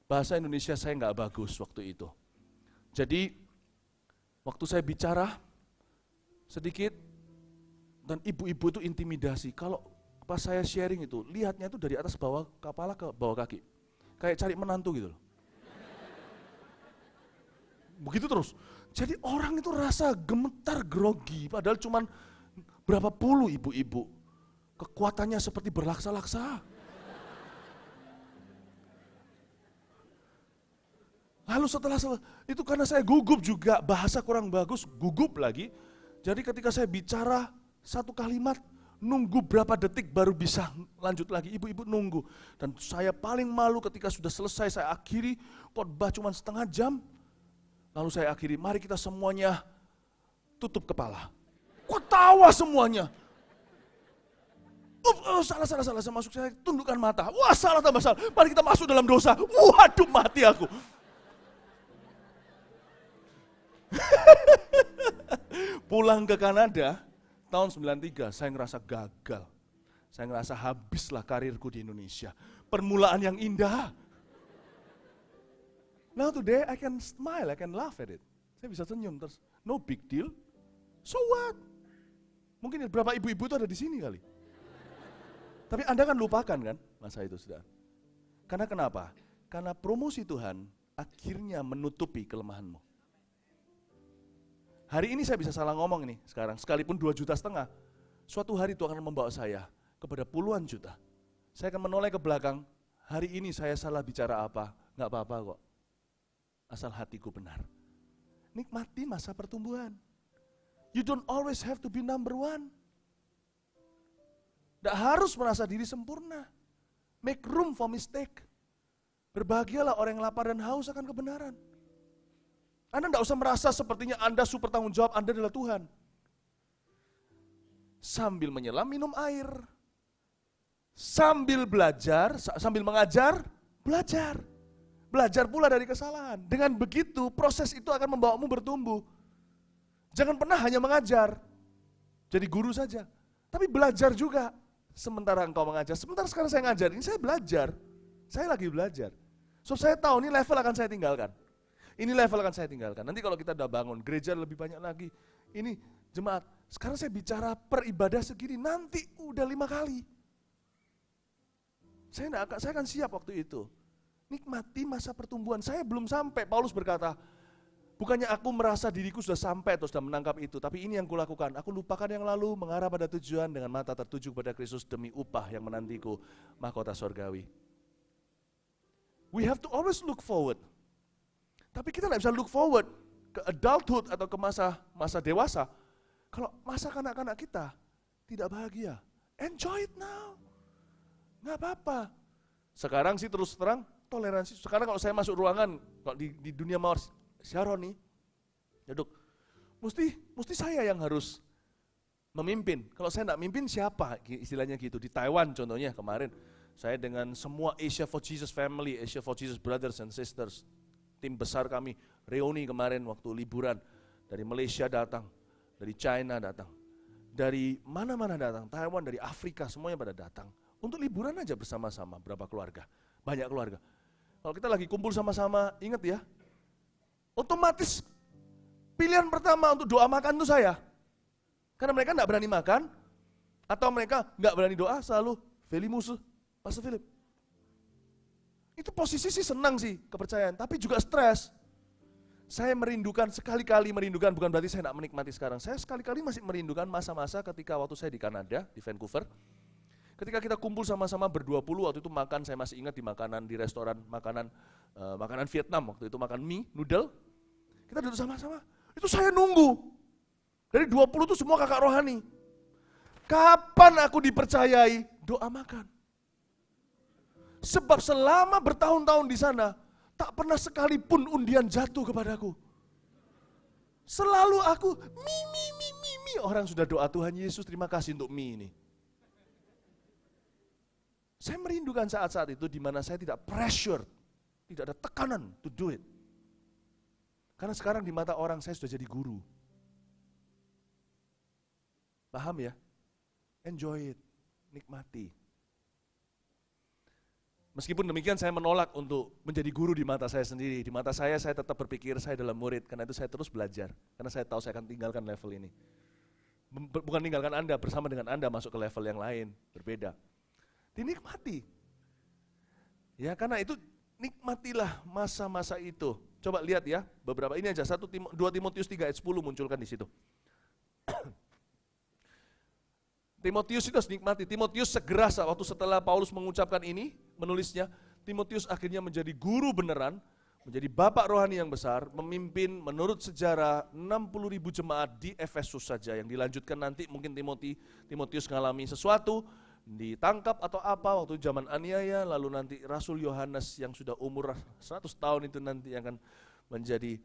bahasa Indonesia saya nggak bagus waktu itu. Jadi waktu saya bicara sedikit dan ibu-ibu itu intimidasi. Kalau pas saya sharing itu, lihatnya itu dari atas bawah kepala ke bawah kaki. Kayak cari menantu gitu loh. Begitu terus. Jadi orang itu rasa gemetar, grogi, padahal cuman berapa puluh ibu-ibu. Kekuatannya seperti berlaksa-laksa. Lalu setelah itu karena saya gugup juga, bahasa kurang bagus, gugup lagi. Jadi ketika saya bicara satu kalimat, nunggu berapa detik baru bisa lanjut lagi. Ibu-ibu nunggu. Dan saya paling malu ketika sudah selesai, saya akhiri khotbah cuma setengah jam. Lalu saya akhiri, mari kita semuanya tutup kepala. Ketawa semuanya. Salah, saya masuk, saya tundukkan mata. Wah, salah tambah salah. Mari kita masuk dalam dosa. Waduh, mati aku. Pulang ke Kanada tahun 93, saya ngerasa gagal. Saya ngerasa habislah karirku di Indonesia. Permulaan yang indah. Now today I can smile, I can laugh at it. Saya bisa senyum terus. No big deal. So what? Mungkin beberapa ibu-ibu itu ada di sini kali. Tapi Anda kan lupakan kan masa itu sudah. Karena kenapa? Karena promosi Tuhan akhirnya menutupi kelemahanmu. Hari ini saya bisa salah ngomong ini sekarang, sekalipun 2,5 juta. Suatu hari Tuhan akan membawa saya kepada puluhan juta. Saya akan menoleh ke belakang, hari ini saya salah bicara apa, nggak apa-apa kok. Asal hatiku benar. Nikmati masa pertumbuhan. You don't always have to be number one. Tidak harus merasa diri sempurna. Make room for mistake. Berbahagialah orang yang lapar dan haus akan kebenaran. Anda tidak usah merasa sepertinya Anda super tanggung jawab, Anda adalah Tuhan. Sambil menyelam, minum air. Sambil belajar, sambil mengajar, belajar. Belajar pula dari kesalahan. Dengan begitu, proses itu akan membawamu bertumbuh. Jangan pernah hanya mengajar, jadi guru saja. Tapi belajar juga. Sementara engkau mengajar, sementara sekarang saya ngajar, ini saya belajar. Saya lagi belajar. So saya tahu ini level akan saya tinggalkan. Ini level akan saya tinggalkan. Nanti kalau kita udah bangun, gereja lebih banyak lagi. Ini jemaat, sekarang saya bicara per ibadah segini, nanti udah 5 kali. Saya akan siap waktu itu. Nikmati masa pertumbuhan. Saya belum sampai, Paulus berkata, bukannya aku merasa diriku sudah sampai atau sudah menangkap itu, tapi ini yang kulakukan. Aku lupakan yang lalu, mengarah pada tujuan dengan mata tertuju kepada Kristus demi upah yang menantiku, mahkota sorgawi. We have to always look forward. Tapi kita tidak bisa look forward ke adulthood atau ke masa dewasa. Kalau masa kanak-kanak kita tidak bahagia, enjoy it now. Nggak apa-apa. Sekarang sih terus terang, toleransi. Sekarang kalau saya masuk ruangan, kalau di dunia mawar Sharon nih, duduk, mesti saya yang harus memimpin. Kalau saya tidak mimpin siapa? Istilahnya gitu. Di Taiwan contohnya kemarin, saya dengan semua Asia for Jesus family, Asia for Jesus brothers and sisters, tim besar kami, reuni kemarin waktu liburan, dari Malaysia datang, dari China datang, dari mana-mana datang, Taiwan, dari Afrika, semuanya pada datang. Untuk liburan aja bersama-sama, berapa keluarga, banyak keluarga. Kalau kita lagi kumpul sama-sama, ingat ya, otomatis pilihan pertama untuk doa makan itu saya. Karena mereka enggak berani makan, atau mereka enggak berani doa, selalu Feli musuh, Pastor Philip. Itu posisi sih senang sih, kepercayaan, tapi juga stres. Saya merindukan, sekali-kali merindukan, bukan berarti saya tidak menikmati sekarang. Saya sekali-kali masih merindukan masa-masa ketika waktu saya di Kanada, di Vancouver. Ketika kita kumpul sama-sama ber-20, waktu itu makan, saya masih ingat di restoran makanan Vietnam, waktu itu makan mie, noodle. Kita duduk sama-sama, itu saya nunggu. Dari 20 itu semua kakak rohani. Kapan aku dipercayai doa makan? Sebab selama bertahun-tahun di sana, tak pernah sekalipun undian jatuh kepadaku. Selalu aku, mi. Orang sudah doa, Tuhan Yesus terima kasih untuk mie ini. Saya merindukan saat-saat itu di mana saya tidak pressure, tidak ada tekanan to do it. Karena sekarang di mata orang saya sudah jadi guru. Paham ya? Enjoy it, nikmati. Meskipun demikian saya menolak untuk menjadi guru di mata saya sendiri. Di mata saya tetap berpikir saya adalah murid, karena itu saya terus belajar. Karena saya tahu saya akan tinggalkan level ini. Bukan tinggalkan Anda, bersama dengan Anda masuk ke level yang lain, berbeda. Dinikmati. Ya, karena itu nikmatilah masa-masa itu. Coba lihat ya, beberapa ini aja, 2 Timotius 3 ayat 10 munculkan di situ. Timotius itu harus nikmati. Timotius segera waktu setelah Paulus mengucapkan ini, menulisnya, Timotius akhirnya menjadi guru beneran, menjadi bapak rohani yang besar, memimpin menurut sejarah 60.000 jemaat di Efesus saja, yang dilanjutkan nanti mungkin Timotius mengalami sesuatu, ditangkap atau apa waktu zaman aniaya, lalu nanti Rasul Yohanes yang sudah umur 100 tahun itu nanti akan menjadi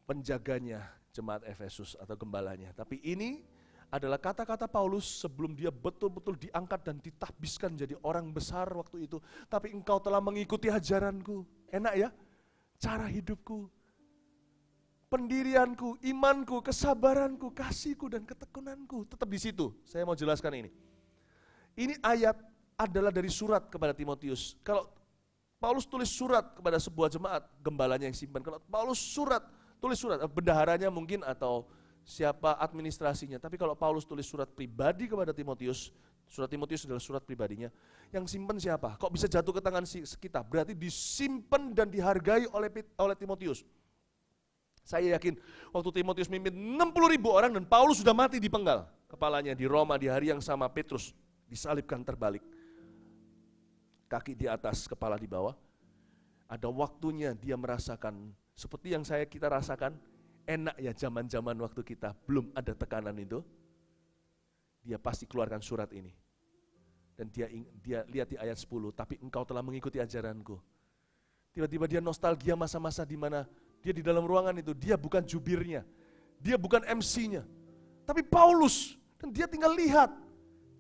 penjaganya jemaat Efesus atau gembalanya. Tapi ini adalah kata-kata Paulus sebelum dia betul-betul diangkat dan ditahbiskan jadi orang besar waktu itu. Tapi engkau telah mengikuti ajaranku. Enak ya? Cara hidupku, pendirianku, imanku, kesabaranku, kasihku, dan ketekunanku. Tetap di situ. Saya mau jelaskan ini. Ini ayat adalah dari surat kepada Timotius. Kalau Paulus tulis surat kepada sebuah jemaat, gembalanya yang simpan. Kalau Paulus tulis surat, bendaharanya mungkin atau siapa administrasinya. Tapi kalau Paulus tulis surat pribadi kepada Timotius, surat Timotius adalah surat pribadinya. Yang simpen siapa? Kok bisa jatuh ke tangan kita? Berarti disimpan dan dihargai oleh Timotius. Saya yakin waktu Timotius memimpin 60.000 orang dan Paulus sudah mati dipenggal. Kepalanya di Roma di hari yang sama Petrus disalibkan terbalik. Kaki di atas, kepala di bawah. Ada waktunya dia merasakan seperti yang kita rasakan. Enak ya zaman-zaman waktu kita belum ada tekanan itu. Dia pasti keluarkan surat ini. Dan dia lihat di ayat 10, tapi engkau telah mengikuti ajaranku. Tiba-tiba dia nostalgia masa-masa di mana dia di dalam ruangan itu, dia bukan jubirnya, dia bukan MC-nya, tapi Paulus. Dan dia tinggal lihat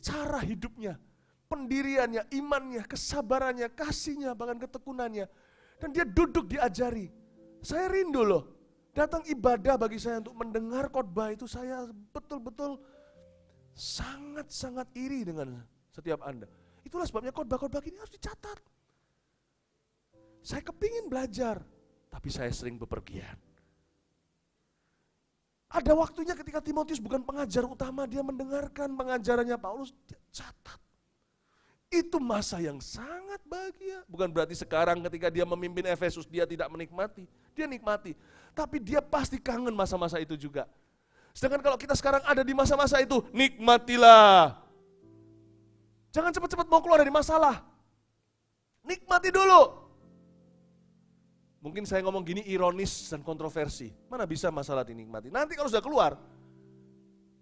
cara hidupnya, pendiriannya, imannya, kesabarannya, kasihnya, bahkan ketekunannya. Dan dia duduk diajari. Saya rindu loh. Datang ibadah bagi saya untuk mendengar khotbah itu, saya betul-betul sangat-sangat iri dengan setiap Anda. Itulah sebabnya khotbah-khotbah ini harus dicatat. Saya kepingin belajar, tapi saya sering bepergian. Ada waktunya ketika Timotius bukan pengajar utama, dia mendengarkan pengajarannya Paulus, dia catat. Itu masa yang sangat bahagia. Bukan berarti sekarang ketika dia memimpin Efesus dia tidak menikmati. Dia nikmati. Tapi dia pasti kangen masa-masa itu juga. Sedangkan kalau kita sekarang ada di masa-masa itu, nikmatilah. Jangan cepat-cepat mau keluar dari masalah. Nikmati dulu. Mungkin saya ngomong gini ironis dan kontroversi. Mana bisa masalah dinikmati. Nanti kalau sudah keluar,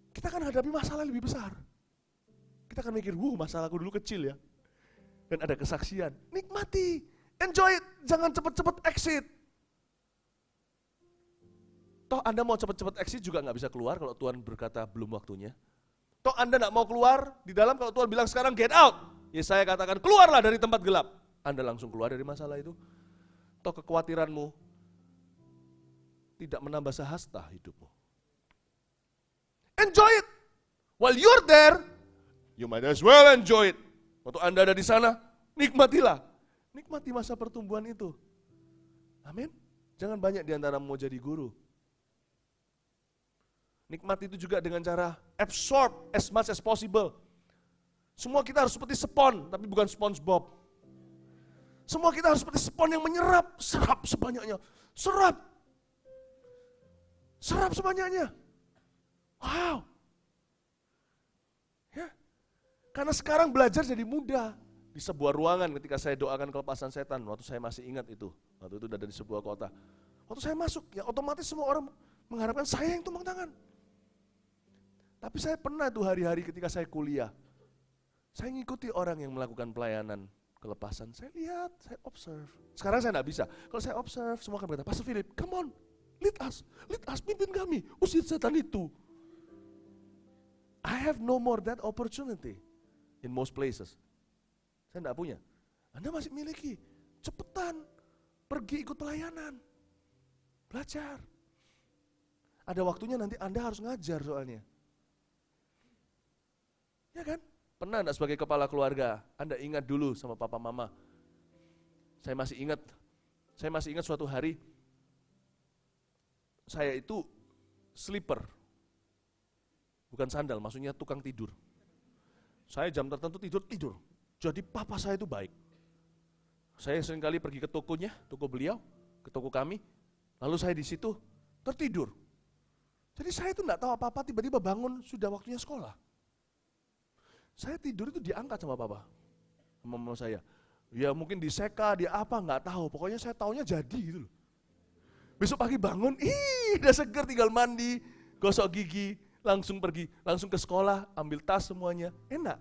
kita akan hadapi masalah lebih besar. Kita akan mikir, masalahku dulu kecil ya. Dan ada kesaksian. Nikmati, enjoy it, jangan cepat-cepat exit. Toh Anda mau cepat-cepat exit juga nggak bisa keluar kalau Tuhan berkata belum waktunya. Toh Anda nggak mau keluar di dalam kalau Tuhan bilang sekarang get out. Ya saya katakan keluarlah dari tempat gelap. Anda langsung keluar dari masalah itu. Toh kekhawatiranmu tidak menambah sehasta hidupmu. Enjoy it. While you're there, you might as well enjoy it. Waktu Anda ada di sana, nikmatilah. Nikmati masa pertumbuhan itu. Amin. Jangan banyak di antara mau jadi guru. Nikmati itu juga dengan cara absorb as much as possible. Semua kita harus seperti spons, tapi bukan SpongeBob. Semua kita harus seperti spons yang menyerap, serap sebanyaknya. Serap. Serap sebanyaknya. Wow. Ya. Karena sekarang belajar jadi mudah. Di sebuah ruangan ketika saya doakan kelepasan setan, waktu saya masih ingat itu. Waktu itu udah dari sebuah kota. Waktu saya masuk, ya otomatis semua orang mengharapkan saya yang tumpang tangan. Tapi saya pernah tuh hari-hari ketika saya kuliah. Saya ngikuti orang yang melakukan pelayanan kelepasan. Saya lihat, saya observe. Sekarang saya enggak bisa. Kalau saya observe, semua akan berkata, Pastor Philip, come on, lead us, pimpin kami, usir setan itu. I have no more that opportunity in most places. Saya enggak punya. Anda masih miliki. Cepetan, pergi ikut pelayanan. Belajar. Ada waktunya nanti Anda harus ngajar soalnya. Ya kan? Pernah enggak sebagai kepala keluarga, Anda ingat dulu sama papa mama. Saya masih ingat suatu hari, saya itu sleeper. Bukan sandal, maksudnya tukang tidur. Saya jam tertentu tidur. Jadi papa saya itu baik. Saya seringkali pergi ke tokonya, toko beliau, ke toko kami, lalu saya di situ tertidur. Jadi saya itu enggak tahu apa-apa, tiba-tiba bangun sudah waktunya sekolah. Saya tidur itu diangkat sama papa, sama mama saya. Ya mungkin diseka, dia apa, enggak tahu. Pokoknya saya taunya jadi gitu loh. Besok pagi bangun, udah seger, tinggal mandi, gosok gigi, langsung pergi, langsung ke sekolah, ambil tas semuanya, enak.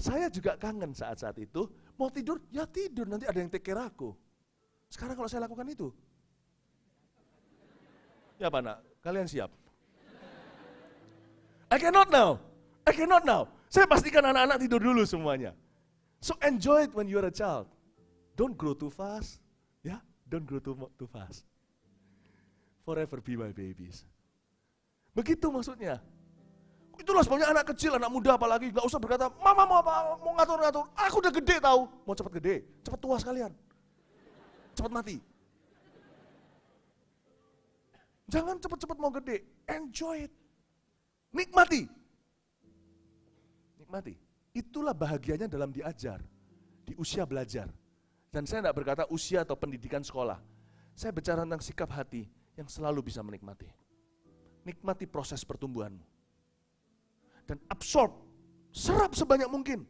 Saya juga kangen saat-saat itu, mau tidur, ya tidur, nanti ada yang take care aku. Sekarang kalau saya lakukan itu, ya apa nak, kalian siap? I cannot now. Saya pastikan anak-anak tidur dulu semuanya. So enjoy it when you are a child. Don't grow too fast, ya, don't grow too fast. Forever be my babies. Begitu maksudnya. Itulah sebabnya anak kecil, anak muda apalagi, gak usah berkata, mama mau apa, mau ngatur-ngatur, aku udah gede tahu. Mau cepat gede, cepat tua sekalian. Cepat mati. Jangan cepat-cepat mau gede, enjoy it. Nikmati. Itulah bahagianya dalam diajar, di usia belajar. Dan saya tidak berkata usia atau pendidikan sekolah. Saya bicara tentang sikap hati yang selalu bisa menikmati. Nikmati proses pertumbuhanmu. Dan absorb, serap sebanyak mungkin.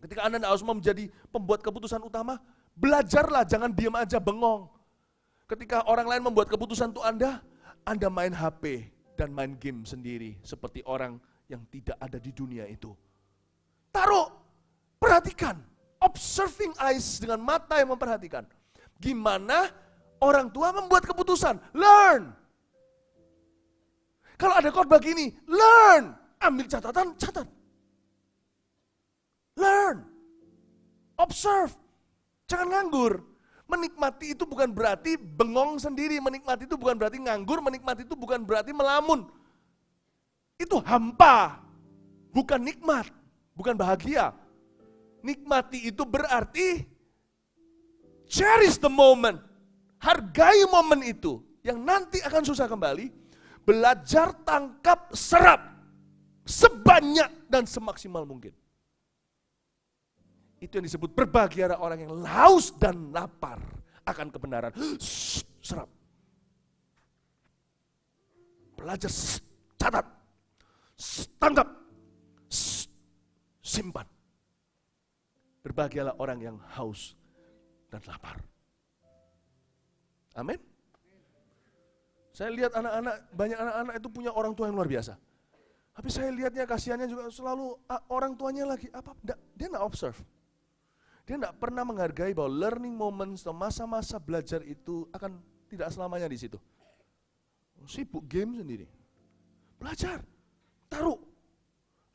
Ketika Anda harus menjadi pembuat keputusan utama, belajarlah, jangan diam aja bengong. Ketika orang lain membuat keputusan untuk Anda main HP dan main game sendiri seperti orang yang tidak ada di dunia itu. Taruh, perhatikan, observing eyes dengan mata yang memperhatikan. Gimana orang tua membuat keputusan, learn. Kalau ada khotbah gini, learn. Ambil catatan, catat. Learn. Observe. Jangan nganggur. Menikmati itu bukan berarti bengong sendiri, menikmati itu bukan berarti nganggur, menikmati itu bukan berarti melamun. Itu hampa, bukan nikmat, bukan bahagia. Nikmati itu berarti cherish the moment, hargai momen itu, yang nanti akan susah kembali. Belajar, tangkap, serap, sebanyak dan semaksimal mungkin. Itu yang disebut berbahagia orang yang haus dan lapar akan kebenaran. Serap. Belajar, catat, tangkap, simpan. Berbahagialah orang yang haus dan lapar. Amin. Saya lihat banyak anak-anak itu punya orang tua yang luar biasa. Tapi saya lihatnya kasihannya juga selalu orang tuanya lagi dia enggak observe. Dia enggak pernah menghargai bahwa learning moments atau masa-masa belajar itu akan tidak selamanya di situ. Sibuk game sendiri. Belajar. Taruh.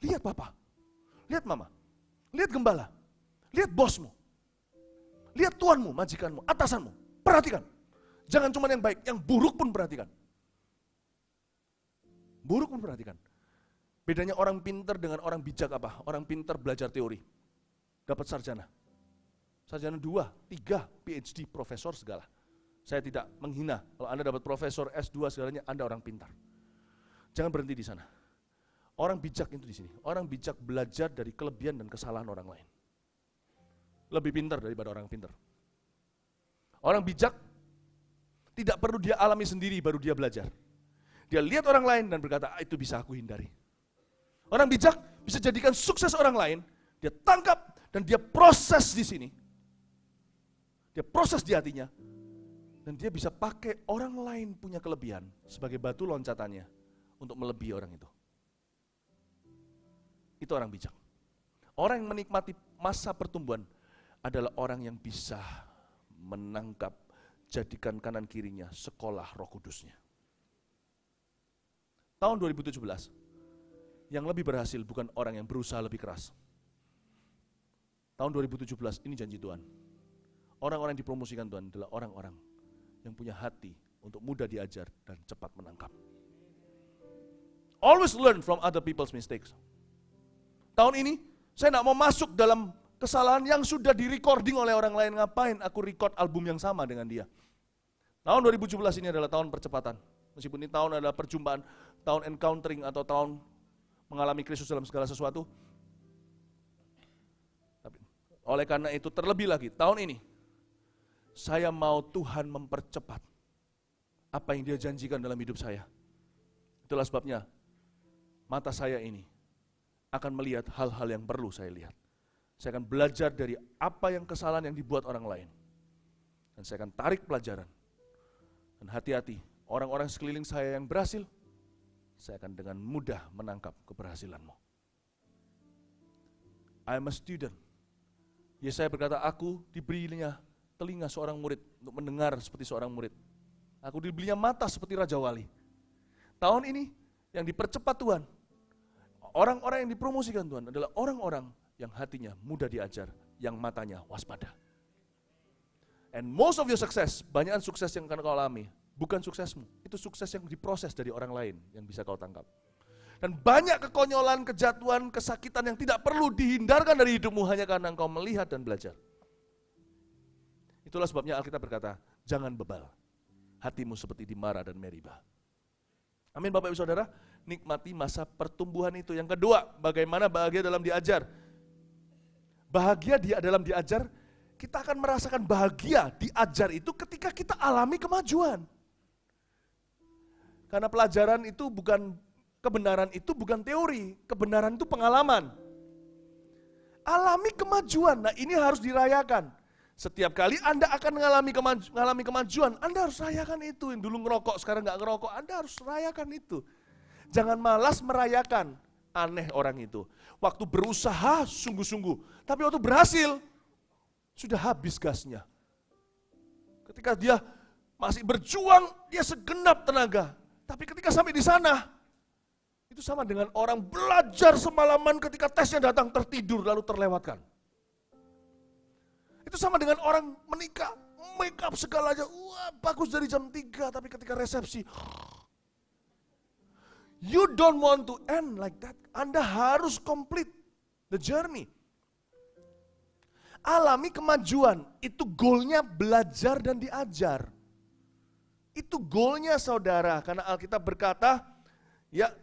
Lihat papa. Lihat mama. Lihat gembala. Lihat bosmu. Lihat tuanmu, majikanmu, atasanmu. Perhatikan. Jangan cuma yang baik, yang buruk pun perhatikan. Buruk pun perhatikan. Bedanya orang pintar dengan orang bijak apa? Orang pintar belajar teori. Dapat sarjana. Sarjana 2, 3, PhD, profesor segala. Saya tidak menghina. Kalau Anda dapat profesor, S2 segalanya, Anda orang pintar. Jangan berhenti di sana. Orang bijak itu di sini. Orang bijak belajar dari kelebihan dan kesalahan orang lain. Lebih pintar daripada orang pintar. Orang bijak Tidak perlu dia alami sendiri, baru dia belajar. Dia lihat orang lain dan berkata, itu bisa aku hindari. Orang bijak bisa jadikan sukses orang lain, dia tangkap dan dia proses di sini. Dia proses di hatinya. Dan dia bisa pakai orang lain punya kelebihan sebagai batu loncatannya untuk melebihi orang itu. Itu orang bijak. Orang yang menikmati masa pertumbuhan adalah orang yang bisa menangkap, jadikan kanan kirinya sekolah Roh Kudusnya. Tahun 2017, yang lebih berhasil bukan orang yang berusaha lebih keras. Tahun 2017 ini janji Tuhan. Orang-orang yang dipromosikan Tuhan adalah orang-orang yang punya hati untuk mudah diajar dan cepat menangkap. Always learn from other people's mistakes. Tahun ini, saya tidak mau masuk dalam kesalahan yang sudah di-recording oleh orang lain. Ngapain aku record album yang sama dengan dia? Tahun 2017 ini adalah tahun percepatan. Meskipun ini tahun adalah perjumpaan, tahun encountering atau tahun mengalami Kristus dalam segala sesuatu. Tapi, oleh karena itu terlebih lagi, tahun ini, saya mau Tuhan mempercepat apa yang dia janjikan dalam hidup saya. Itulah sebabnya, mata saya ini akan melihat hal-hal yang perlu saya lihat. Saya akan belajar dari apa yang kesalahan yang dibuat orang lain. Dan saya akan tarik pelajaran. Dan hati-hati, orang-orang sekeliling saya yang berhasil, saya akan dengan mudah menangkap keberhasilanmu. I am a student. Yesaya berkata, aku diberinya telinga seorang murid untuk mendengar seperti seorang murid. Aku diberinya mata seperti Raja Wali. Tahun ini yang dipercepat Tuhan, orang-orang yang dipromosikan Tuhan adalah orang-orang yang hatinya mudah diajar, yang matanya waspada. And most of your success, banyakan sukses yang akan kau alami, bukan suksesmu, itu sukses yang diproses dari orang lain yang bisa kau tangkap. Dan banyak kekonyolan, kejatuhan, kesakitan yang tidak perlu dihindarkan dari hidupmu hanya karena engkau melihat dan belajar. Itulah sebabnya Alkitab berkata, jangan bebal, hatimu seperti di Mara dan Meriba. Amin Bapak Ibu Saudara, nikmati masa pertumbuhan itu. Yang kedua, bagaimana bahagia dalam diajar. Bahagia dalam diajar, kita akan merasakan bahagia diajar itu ketika kita alami kemajuan. Karena pelajaran itu bukan, kebenaran itu bukan teori, kebenaran itu pengalaman. Alami kemajuan, nah ini harus dirayakan. Setiap kali Anda akan mengalami kemajuan, Anda harus rayakan itu. Yang dulu ngerokok, sekarang nggak ngerokok, Anda harus rayakan itu. Jangan malas merayakan, aneh orang itu. Waktu berusaha sungguh-sungguh, tapi waktu berhasil, sudah habis gasnya. Ketika dia masih berjuang, dia segenap tenaga. Tapi ketika sampai di sana, itu sama dengan orang belajar semalaman ketika tesnya datang tertidur lalu terlewatkan. Itu sama dengan orang menikah, make up segalanya, wah bagus dari jam 3, tapi ketika resepsi, you don't want to end like that. Anda harus complete the journey. Alami kemajuan, itu goalnya belajar dan diajar. Itu goalnya saudara, karena Alkitab berkata, ya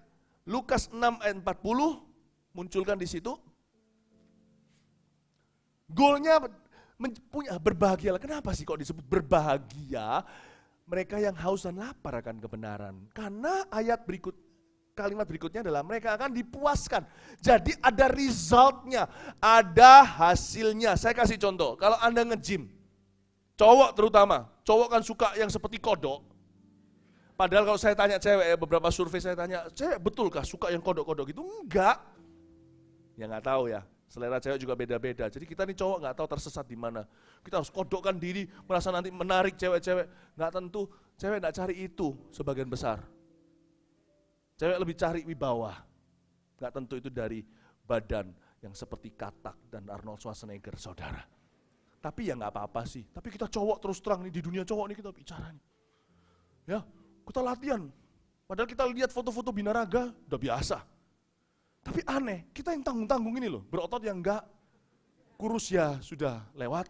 Lukas 6 ayat 40, munculkan di situ. Goalnya berbahagialah. Kenapa sih kok disebut berbahagia? Mereka yang haus dan lapar akan kebenaran. Karena kalimat berikutnya adalah mereka akan dipuaskan. Jadi ada resultnya, ada hasilnya. Saya kasih contoh, kalau Anda nge-gym, cowok terutama, cowok kan suka yang seperti kodok. Padahal kalau saya tanya cewek, beberapa survei saya tanya, cewek betulkah suka yang kodok-kodok gitu? Enggak. Ya nggak tahu ya, selera cewek juga beda-beda. Jadi kita nih cowok nggak tahu tersesat di mana. Kita harus kodokkan diri, merasa nanti menarik cewek-cewek. Nggak tentu, cewek nggak cari itu sebagian besar. Cewek lebih cari wibawa. Nggak tentu itu dari badan yang seperti Katak dan Arnold Schwarzenegger, saudara. Tapi ya nggak apa-apa sih. Tapi kita cowok terus terang nih, di dunia cowok nih kita bicara nih. Ya, kita latihan. Padahal kita lihat foto-foto binaraga, udah biasa. Tapi aneh, kita yang tanggung-tanggung ini loh, berotot yang enggak, kurus ya sudah lewat.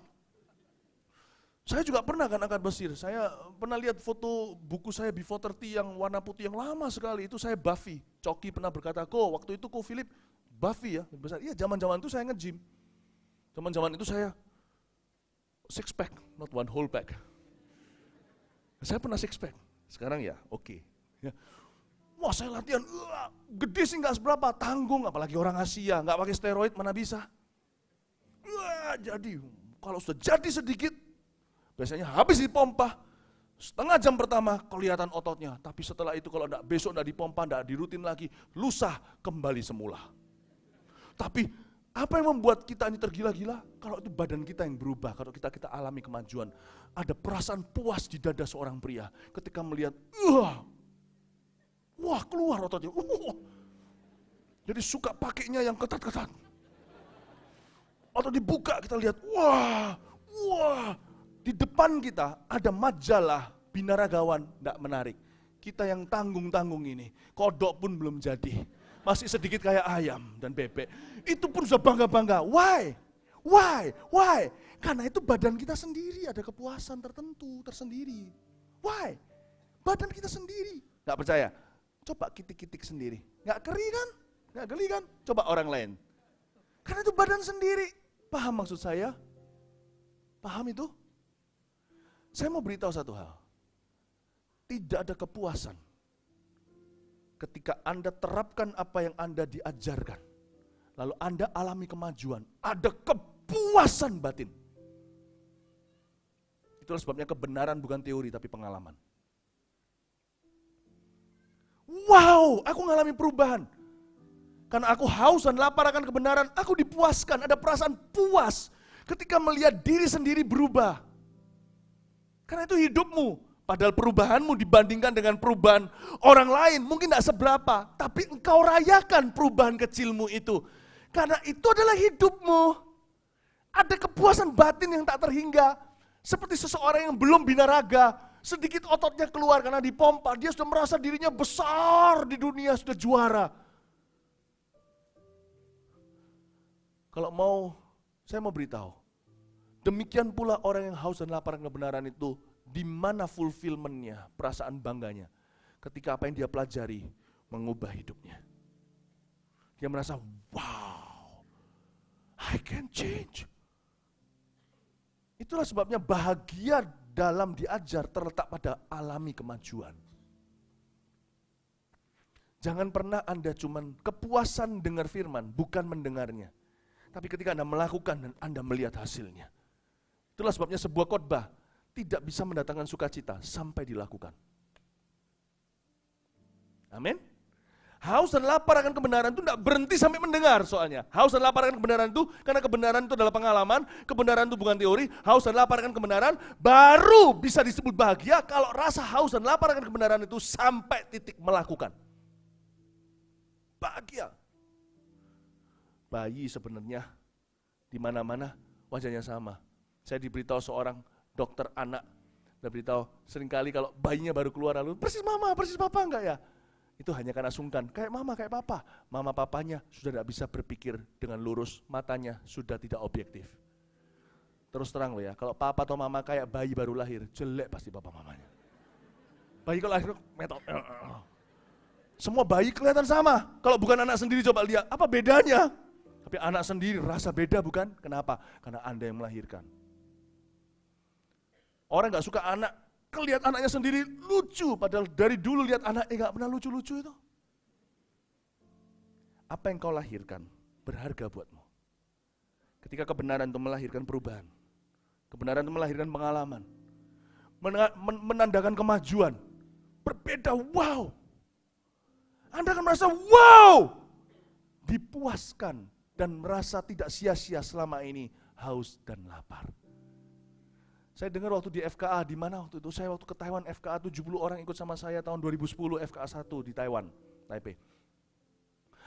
Saya juga pernah kan angkat besi, saya pernah lihat foto buku saya Before 30 yang warna putih yang lama sekali, itu saya buffy. Coki pernah berkata, waktu itu Philip buffy ya, besar. Iya zaman-zaman itu saya nge-gym. Zaman-zaman itu saya six pack, not one whole pack. Saya pernah six pack, sekarang ya oke. Ya. Wah saya latihan, gede sih nggak seberapa, tanggung, apalagi orang Asia, nggak pakai steroid mana bisa. Jadi kalau sudah jadi sedikit, biasanya habis dipompa, setengah jam pertama kelihatan ototnya, tapi setelah itu kalau besok enggak dipompa, enggak dirutin lagi, lusa kembali semula. Tapi apa yang membuat kita ini tergila-gila? Kalau itu badan kita yang berubah, kalau kita alami kemajuan. Ada perasaan puas di dada seorang pria ketika melihat, wah keluar ototnya. Jadi suka pakainya yang ketat-ketat. Atau dibuka kita lihat, wah. Di depan kita ada majalah binaragawan, enggak menarik. Kita yang tanggung-tanggung ini, kodok pun belum jadi. Masih sedikit kayak ayam dan bebek. Itu pun sudah bangga-bangga. Why? Karena itu badan kita sendiri, ada kepuasan tertentu, tersendiri. Why? Badan kita sendiri. Enggak percaya? Coba kitik-kitik sendiri. Enggak keri kan? Enggak geli kan? Coba orang lain. Karena itu badan sendiri. Paham maksud saya? Paham itu? Saya mau beritahu satu hal. Tidak ada kepuasan ketika Anda terapkan apa yang Anda diajarkan. Lalu Anda alami kemajuan. Ada kepuasan batin. Itulah sebabnya kebenaran bukan teori tapi pengalaman. Wow, aku mengalami perubahan. Karena aku haus dan lapar akan kebenaran, aku dipuaskan. Ada perasaan puas ketika melihat diri sendiri berubah. Karena itu hidupmu. Padahal perubahanmu dibandingkan dengan perubahan orang lain mungkin tidak seberapa. Tapi engkau rayakan perubahan kecilmu itu. Karena itu adalah hidupmu. Ada kepuasan batin yang tak terhingga. Seperti seseorang yang belum binaraga. Sedikit ototnya keluar karena dipompa. Dia sudah merasa dirinya besar di dunia, sudah juara. Saya mau beritahu. Demikian pula orang yang haus dan lapar kebenaran itu. Di mana fulfillment-nya, perasaan bangganya. Ketika apa yang dia pelajari mengubah hidupnya. Dia merasa, wow, I can change. Itulah sebabnya bahagia dalam diajar terletak pada alami kemajuan. Jangan pernah Anda cuman kepuasan dengar firman, bukan mendengarnya. Tapi ketika Anda melakukan dan Anda melihat hasilnya. Itulah sebabnya sebuah khotbah tidak bisa mendatangkan sukacita sampai dilakukan. Amin. Haus dan lapar akan kebenaran itu tidak berhenti sampai mendengar soalnya. Haus dan lapar akan kebenaran itu, karena kebenaran itu adalah pengalaman, kebenaran itu bukan teori, haus dan lapar akan kebenaran, baru bisa disebut bahagia kalau rasa haus dan lapar akan kebenaran itu sampai titik melakukan. Bahagia. Bayi sebenarnya di mana-mana wajahnya sama. Saya diberitahu seorang dokter anak, dia beritahu seringkali kalau bayinya baru keluar lalu, persis mama, persis papa enggak ya? Itu hanya karena sungkan, kayak mama, kayak papa. Mama papanya sudah tidak bisa berpikir dengan lurus, matanya sudah tidak objektif. Terus terang loh ya, kalau papa atau mama kayak bayi baru lahir, jelek pasti papa mamanya. Bayi kalau lahir, metot. Semua bayi kelihatan sama, kalau bukan anak sendiri coba lihat, apa bedanya? Tapi anak sendiri rasa beda bukan? Kenapa? Karena Anda yang melahirkan. Orang gak suka anak, lihat anaknya sendiri lucu, padahal dari dulu lihat anaknya gak pernah lucu-lucu itu. Apa yang kau lahirkan berharga buatmu. Ketika kebenaran itu melahirkan perubahan, kebenaran itu melahirkan pengalaman, menandakan kemajuan, berbeda, wow. Anda akan merasa wow, dipuaskan dan merasa tidak sia-sia selama ini haus dan lapar. Saya dengar waktu di FKA, di mana waktu itu saya waktu ke Taiwan, FKA 70 orang ikut sama saya tahun 2010 FKA 1 di Taiwan, Taipei.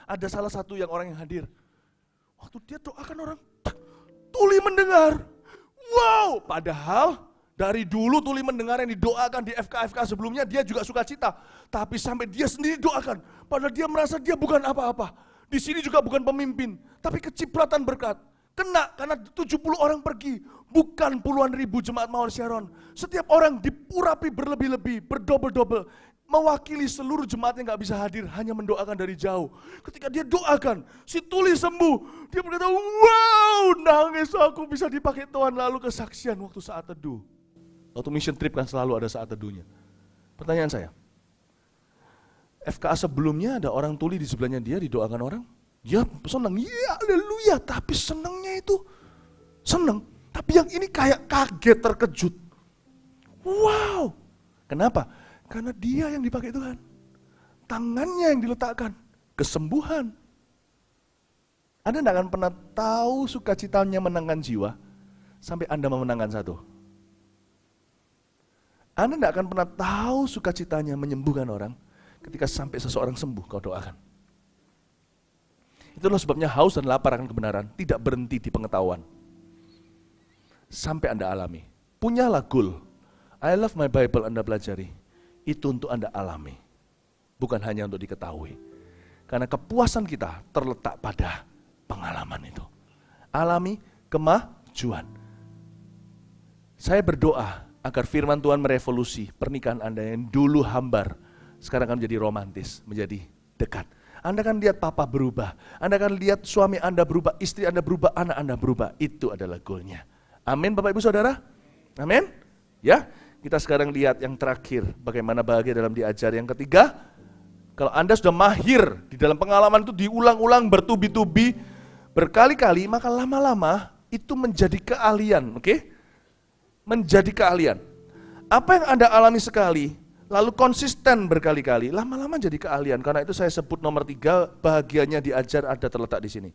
Ada salah satu yang orang yang hadir. Waktu dia doakan orang, tuli mendengar. Wow, padahal dari dulu tuli mendengar yang didoakan di FKA sebelumnya dia juga suka cita. Tapi sampai dia sendiri doakan, padahal dia merasa dia bukan apa-apa. Di sini juga bukan pemimpin, tapi kecipratan berkat. Kena karena 70 orang pergi, bukan puluhan ribu jemaat Mawar Sharon. Setiap orang dipurapi berlebih-lebih, berdobel-dobel. Mewakili seluruh jemaat yang gak bisa hadir, hanya mendoakan dari jauh. Ketika dia doakan, si tuli sembuh. Dia berkata, wow, nangis aku bisa dipakai Tuhan, lalu kesaksian waktu saat teduh. Waktu mission trip kan selalu ada saat teduhnya. Pertanyaan saya, FKA sebelumnya ada orang tuli di sebelahnya dia didoakan orang? Dia senang, ya haleluya, tapi senangnya itu senang. Tapi yang ini kayak kaget, terkejut. Wow, kenapa? Karena dia yang dipakai Tuhan. Tangannya yang diletakkan, kesembuhan. Anda tidak akan pernah tahu sukacitanya menangkan jiwa, sampai Anda memenangkan satu. Anda tidak akan pernah tahu sukacitanya menyembuhkan orang, ketika sampai seseorang sembuh, kau doakan. Itulah sebabnya haus dan lapar akan kebenaran tidak berhenti di pengetahuan. Sampai Anda alami. Punyalah goal. I love my Bible, Anda pelajari. Itu untuk Anda alami. Bukan hanya untuk diketahui. Karena kepuasan kita terletak pada pengalaman itu. Alami kemajuan. Saya berdoa agar firman Tuhan merevolusi pernikahan Anda yang dulu hambar, sekarang akan menjadi romantis, menjadi dekat. Anda akan lihat papa berubah, Anda akan lihat suami Anda berubah, istri Anda berubah, anak Anda berubah. Itu adalah goalnya. Amin Bapak Ibu Saudara? Amin? Ya, kita sekarang lihat yang terakhir, bagaimana bahagia dalam diajar. Yang ketiga, kalau Anda sudah mahir di dalam pengalaman itu diulang-ulang, bertubi-tubi, berkali-kali, maka lama-lama itu menjadi keahlian, oke? Menjadi keahlian. Apa yang Anda alami sekali, lalu konsisten berkali-kali, lama-lama jadi keahlian. Karena itu saya sebut nomor 3, bahagianya diajar ada terletak di sini.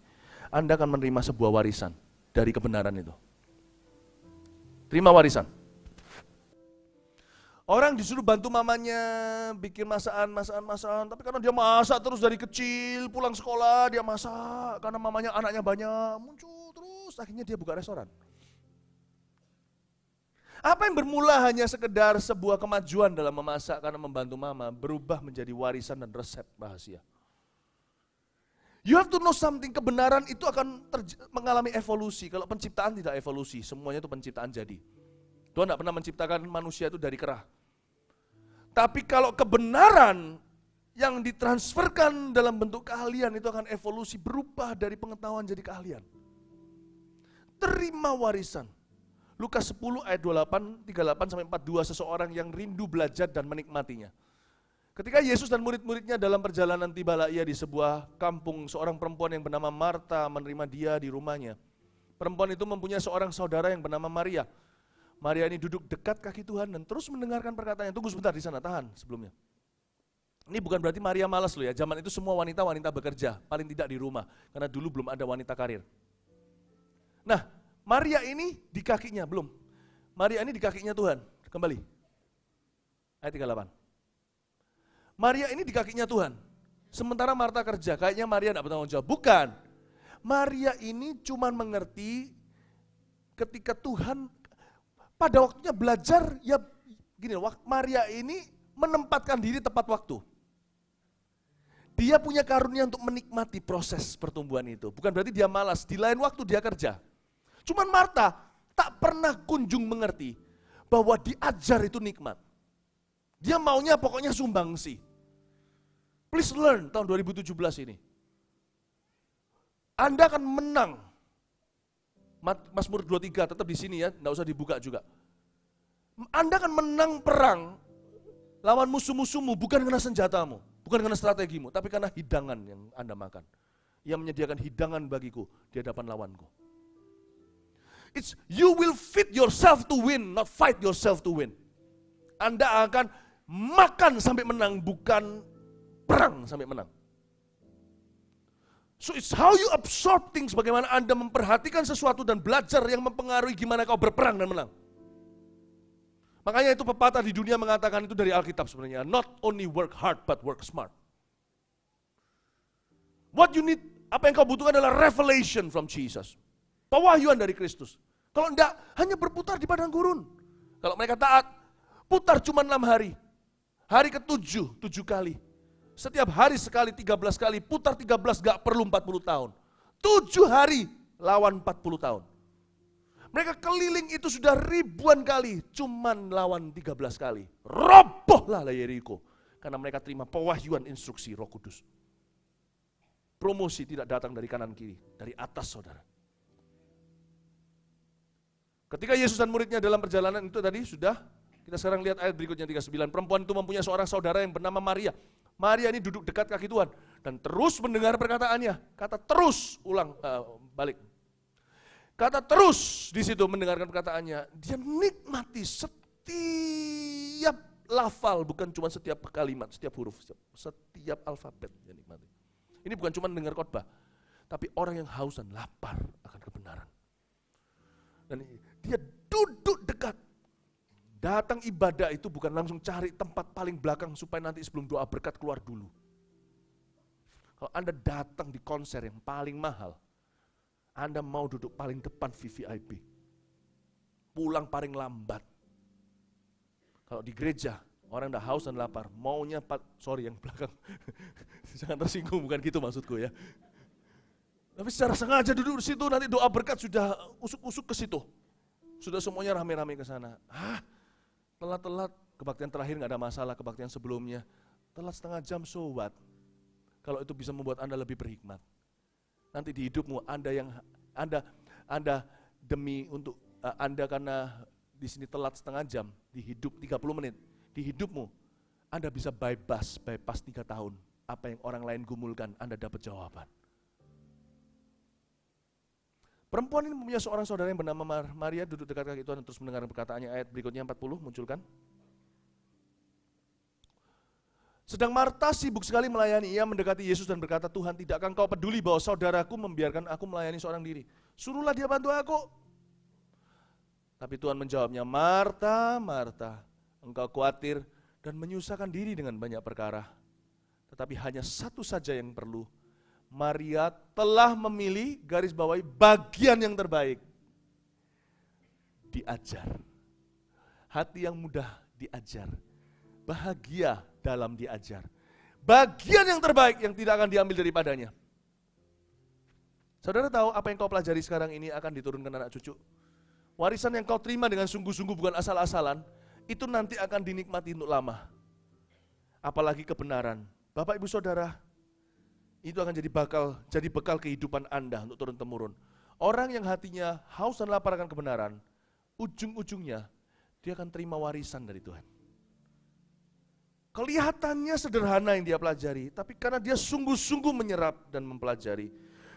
Anda akan menerima sebuah warisan dari kebenaran itu. Terima warisan. Orang disuruh bantu mamanya bikin masakan, tapi karena dia masak terus dari kecil, pulang sekolah dia masak, karena mamanya anaknya banyak, muncul terus, akhirnya dia buka restoran. Apa yang bermula hanya sekedar sebuah kemajuan dalam memasak karena membantu mama, berubah menjadi warisan dan resep rahasia. You have to know something, kebenaran itu akan mengalami evolusi. Kalau penciptaan tidak evolusi, semuanya itu penciptaan jadi. Tuhan tidak pernah menciptakan manusia itu dari kerah. Tapi kalau kebenaran yang ditransferkan dalam bentuk keahlian itu akan evolusi, berubah dari pengetahuan jadi keahlian. Terima warisan. Lukas 10 ayat 28, 38 sampai 42, seseorang yang rindu belajar dan menikmatinya. Ketika Yesus dan murid-muridnya dalam perjalanan tibalah ia di sebuah kampung, seorang perempuan yang bernama Marta menerima dia di rumahnya. Perempuan itu mempunyai seorang saudara yang bernama Maria. Maria ini duduk dekat kaki Tuhan dan terus mendengarkan perkataannya. Tunggu sebentar di sana, tahan sebelumnya. Ini bukan berarti Maria malas loh ya, zaman itu semua wanita bekerja, paling tidak di rumah, karena dulu belum ada wanita karir. Nah, Maria ini di kakinya, belum. Maria ini di kakinya Tuhan, kembali. Ayat 38. Maria ini di kakinya Tuhan. Sementara Marta kerja, kayaknya Maria tidak bertanggung jawab. Bukan. Maria ini cuma mengerti ketika Tuhan pada waktunya belajar, ya gini, Maria ini menempatkan diri tepat waktu. Dia punya karunia untuk menikmati proses pertumbuhan itu. Bukan berarti dia malas, di lain waktu dia kerja. Cuman Marta tak pernah kunjung mengerti bahwa diajar itu nikmat. Dia maunya pokoknya sumbangsi. Please learn tahun 2017 ini. Anda akan menang. Mazmur 23 tetap di sini ya, enggak usah dibuka juga. Anda akan menang perang lawan musuh-musuhmu bukan karena senjatamu, bukan karena strategimu, tapi karena hidangan yang Anda makan. Ia menyediakan hidangan bagiku di hadapan lawanku. It's you will fit yourself to win, not fight yourself to win. Anda akan makan sampai menang, bukan perang sampai menang. So it's how you absorb things, bagaimana Anda memperhatikan sesuatu dan belajar yang mempengaruhi gimana kau berperang dan menang. Makanya itu pepatah di dunia mengatakan itu dari Alkitab sebenarnya. Not only work hard, but work smart. What you need, apa yang kau butuhkan adalah revelation from Jesus. Pewahyuan dari Kristus. Kalau enggak, hanya berputar di padang gurun. Kalau mereka taat, putar cuma 6 hari. Hari ke-7, 7 kali. Setiap hari sekali, 13 kali. Putar 13, gak perlu 40 tahun. 7 hari lawan 40 tahun. Mereka keliling itu sudah ribuan kali, cuman lawan 13 kali. Robohlah Yeriko. Karena mereka terima pewahyuan instruksi Roh Kudus. Promosi tidak datang dari kanan kiri, dari atas saudara. Ketika Yesus dan muridnya dalam perjalanan itu tadi sudah, kita sekarang lihat ayat berikutnya 39. Perempuan itu mempunyai seorang saudara yang bernama Maria. Maria ini duduk dekat kaki Tuhan dan terus mendengar perkataannya. Kata terus, balik. Kata terus di situ mendengarkan perkataannya. Dia nikmati setiap lafal, bukan cuma setiap kalimat, setiap huruf, setiap alfabet dia nikmati. Ini bukan cuma dengar khotbah, tapi orang yang haus dan lapar akan kebenaran. Dan dia duduk dekat. Datang ibadah itu bukan langsung cari tempat paling belakang supaya nanti sebelum doa berkat keluar dulu. Kalau Anda datang di konser yang paling mahal, Anda mau duduk paling depan VVIP. Pulang paling lambat. Kalau di gereja, orang udah haus dan lapar, maunya yang belakang. Jangan tersinggung, bukan gitu maksudku ya. Tapi secara sengaja duduk di situ, nanti doa berkat sudah usuk-usuk ke situ. Sudah semuanya rame-rame ke sana. Telat-telat, kebaktian terakhir nggak ada masalah, kebaktian sebelumnya. Telat setengah jam, so what? Kalau itu bisa membuat Anda lebih berhikmat. Nanti di hidupmu, Anda demi untuk Anda karena di sini telat setengah jam, di hidup 30 menit. Di hidupmu, Anda bisa bypass 3 tahun. Apa yang orang lain gumulkan, Anda dapat jawaban. Perempuan ini punya seorang saudara yang bernama Maria, duduk dekat kaki Tuhan dan terus mendengar perkataannya. Ayat berikutnya 40, munculkan. Sedang Marta sibuk sekali melayani, ia mendekati Yesus dan berkata, Tuhan, tidakkah engkau peduli bahwa saudaraku membiarkan aku melayani seorang diri? Suruhlah dia bantu aku. Tapi Tuhan menjawabnya, Marta, Marta, engkau khawatir dan menyusahkan diri dengan banyak perkara. Tetapi hanya satu saja yang perlu. Maria telah memilih, garis bawahi, bagian yang terbaik. Diajar. Hati yang mudah diajar. Bahagia dalam diajar. Bagian yang terbaik yang tidak akan diambil daripadanya. Saudara tahu apa yang kau pelajari sekarang ini akan diturunkan anak cucu? Warisan yang kau terima dengan sungguh-sungguh bukan asal-asalan, itu nanti akan dinikmati untuk lama. Apalagi kebenaran. Bapak ibu saudara, itu akan jadi bekal kehidupan Anda untuk turun-temurun. Orang yang hatinya haus dan lapar akan kebenaran, ujung-ujungnya dia akan terima warisan dari Tuhan. Kelihatannya sederhana yang dia pelajari, tapi karena dia sungguh-sungguh menyerap dan mempelajari,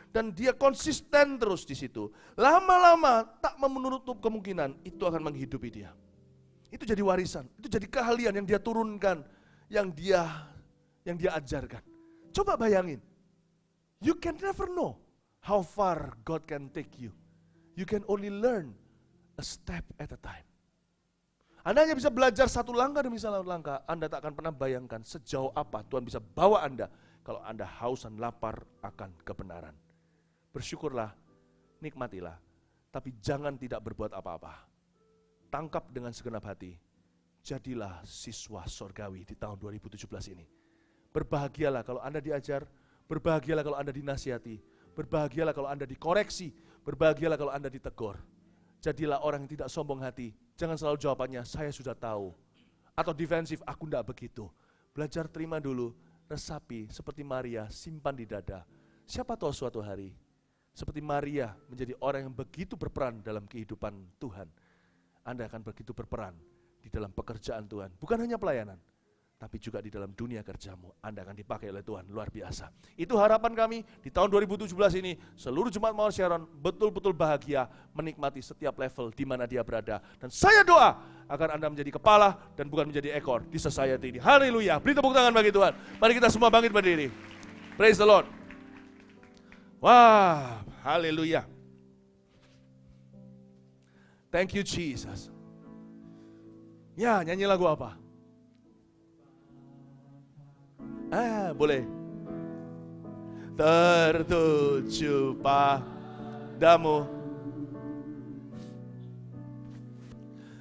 dan dia konsisten terus di situ, lama-lama tak menutup kemungkinan itu akan menghidupi dia. Itu jadi warisan, itu jadi keahlian yang dia turunkan, yang dia ajarkan. Coba bayangin. You can never know how far God can take you. You can only learn a step at a time. Anda hanya bisa belajar satu langkah demi satu langkah. Anda tak akan pernah bayangkan sejauh apa Tuhan bisa bawa Anda kalau Anda haus dan lapar akan kebenaran. Bersyukurlah, nikmatilah, tapi jangan tidak berbuat apa-apa. Tangkap dengan segenap hati. Jadilah siswa sorgawi di tahun 2017 ini. Berbahagialah kalau Anda diajar, berbahagialah kalau Anda dinasihati, berbahagialah kalau Anda dikoreksi, berbahagialah kalau Anda ditegur. Jadilah orang yang tidak sombong hati. Jangan selalu jawabannya, saya sudah tahu. Atau defensif, aku tidak begitu. Belajar terima dulu, resapi seperti Maria, simpan di dada. Siapa tahu suatu hari, seperti Maria menjadi orang yang begitu berperan dalam kehidupan Tuhan. Anda akan begitu berperan di dalam pekerjaan Tuhan. Bukan hanya pelayanan, tapi juga di dalam dunia kerjamu, Anda akan dipakai oleh Tuhan, luar biasa. Itu harapan kami di tahun 2017 ini, seluruh jemaat Mawar Sharon betul-betul bahagia menikmati setiap level di mana dia berada. Dan saya doa agar Anda menjadi kepala dan bukan menjadi ekor di society ini. Haleluya, beri tepuk tangan bagi Tuhan. Mari kita semua bangkit berdiri. Praise the Lord. Wah, haleluya. Thank you Jesus. Ya, nyanyi lagu apa? Boleh. Tertuju padamu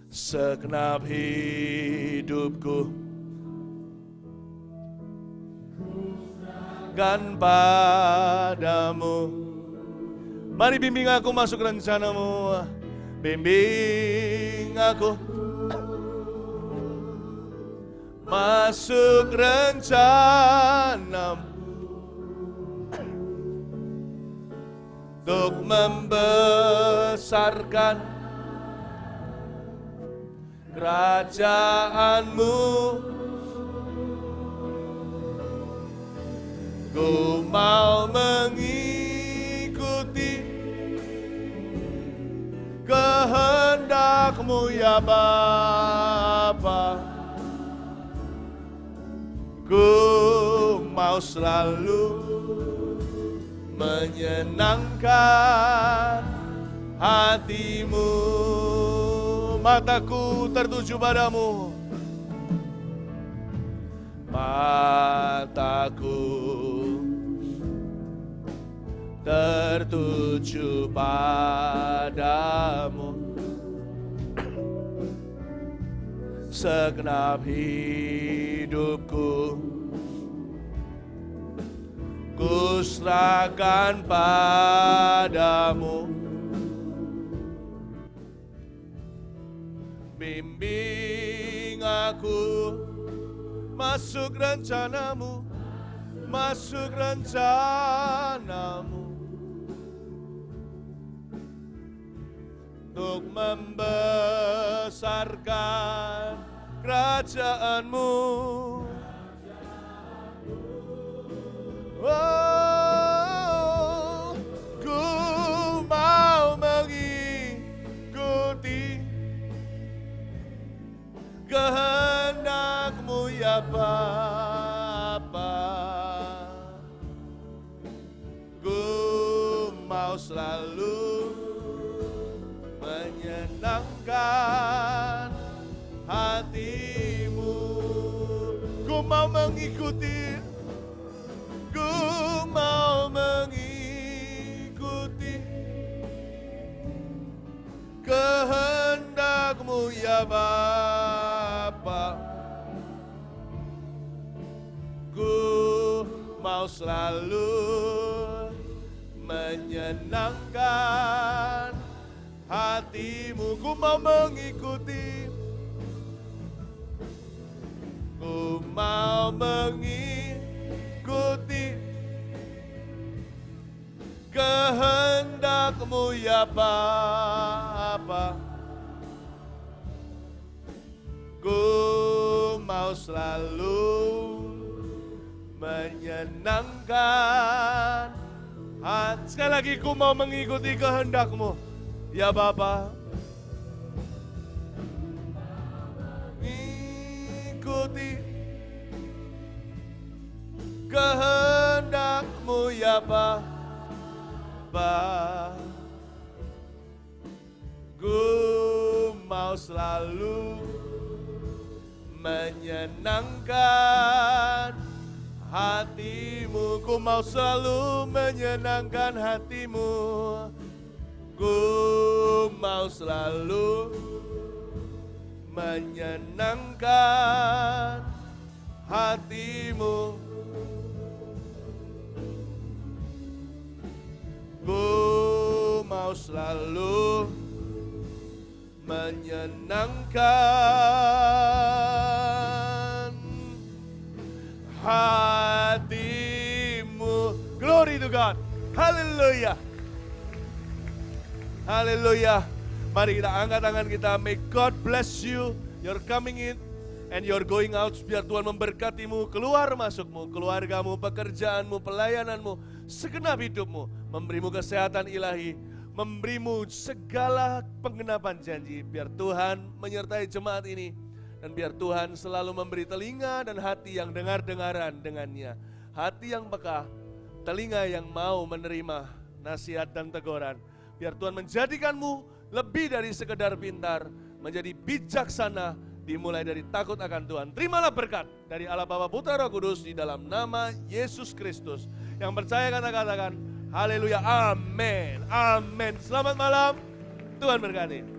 segenap hidupku, kan padamu. Mari bimbing aku masuk rencanamu, bimbing aku masuk rencanamu untuk membesarkan kerajaanmu. Ku mau mengikuti kehendak-Mu ya Bapa. Ku mau selalu menyenangkan hati-Mu. Mataku tertuju padamu. Mataku tertuju padamu. Segenap hidupku ku serahkan padamu. Bimbing aku masuk rencana-Mu, masuk rencana-Mu, untuk membesarkan kerajaan-Mu. Oh, ku mau mengikuti kehendak-Mu ya Bapa. Ku mau selalu menyenangkan hati-Mu. Ku mau mengikuti, ku mau mengikuti kehendak-Mu ya Bapa. Ku mau selalu menyenangkan hati-Mu. Ku mau mengikuti, ku mau mengikuti kehendak-Mu ya Bapa. Ku mau selalu menyenangkan hati. Sekali lagi, ku mau mengikuti kehendak-Mu ya Bapa. Mengikuti kehendak-Mu ya Bapa. Ku mau selalu menyenangkan hati-Mu. Ku mau selalu menyenangkan hati-Mu. Ku mau selalu menyenangkan hati-Mu. Ku mau selalu menyenangkan hati-Mu. Glory to God. Haleluya. Haleluya. Mari kita angkat tangan kita. May God bless you. You're coming in and you're going out. Biar Tuhan memberkatimu, keluar masukmu, keluargamu, pekerjaanmu, pelayananmu, segenap hidupmu. Memberimu kesehatan ilahi, memberimu segala penggenapan janji. Biar Tuhan menyertai jemaat ini. Dan biar Tuhan selalu memberi telinga dan hati yang dengar-dengaran dengannya. Hati yang peka, telinga yang mau menerima nasihat dan teguran. Biar Tuhan menjadikanmu lebih dari sekedar pintar, menjadi bijaksana, dimulai dari takut akan Tuhan. Terimalah berkat dari Allah Bapa, Putra, Roh Kudus di dalam nama Yesus Kristus. Yang percaya katakan, haleluya, amin, amin. Selamat malam, Tuhan berkati.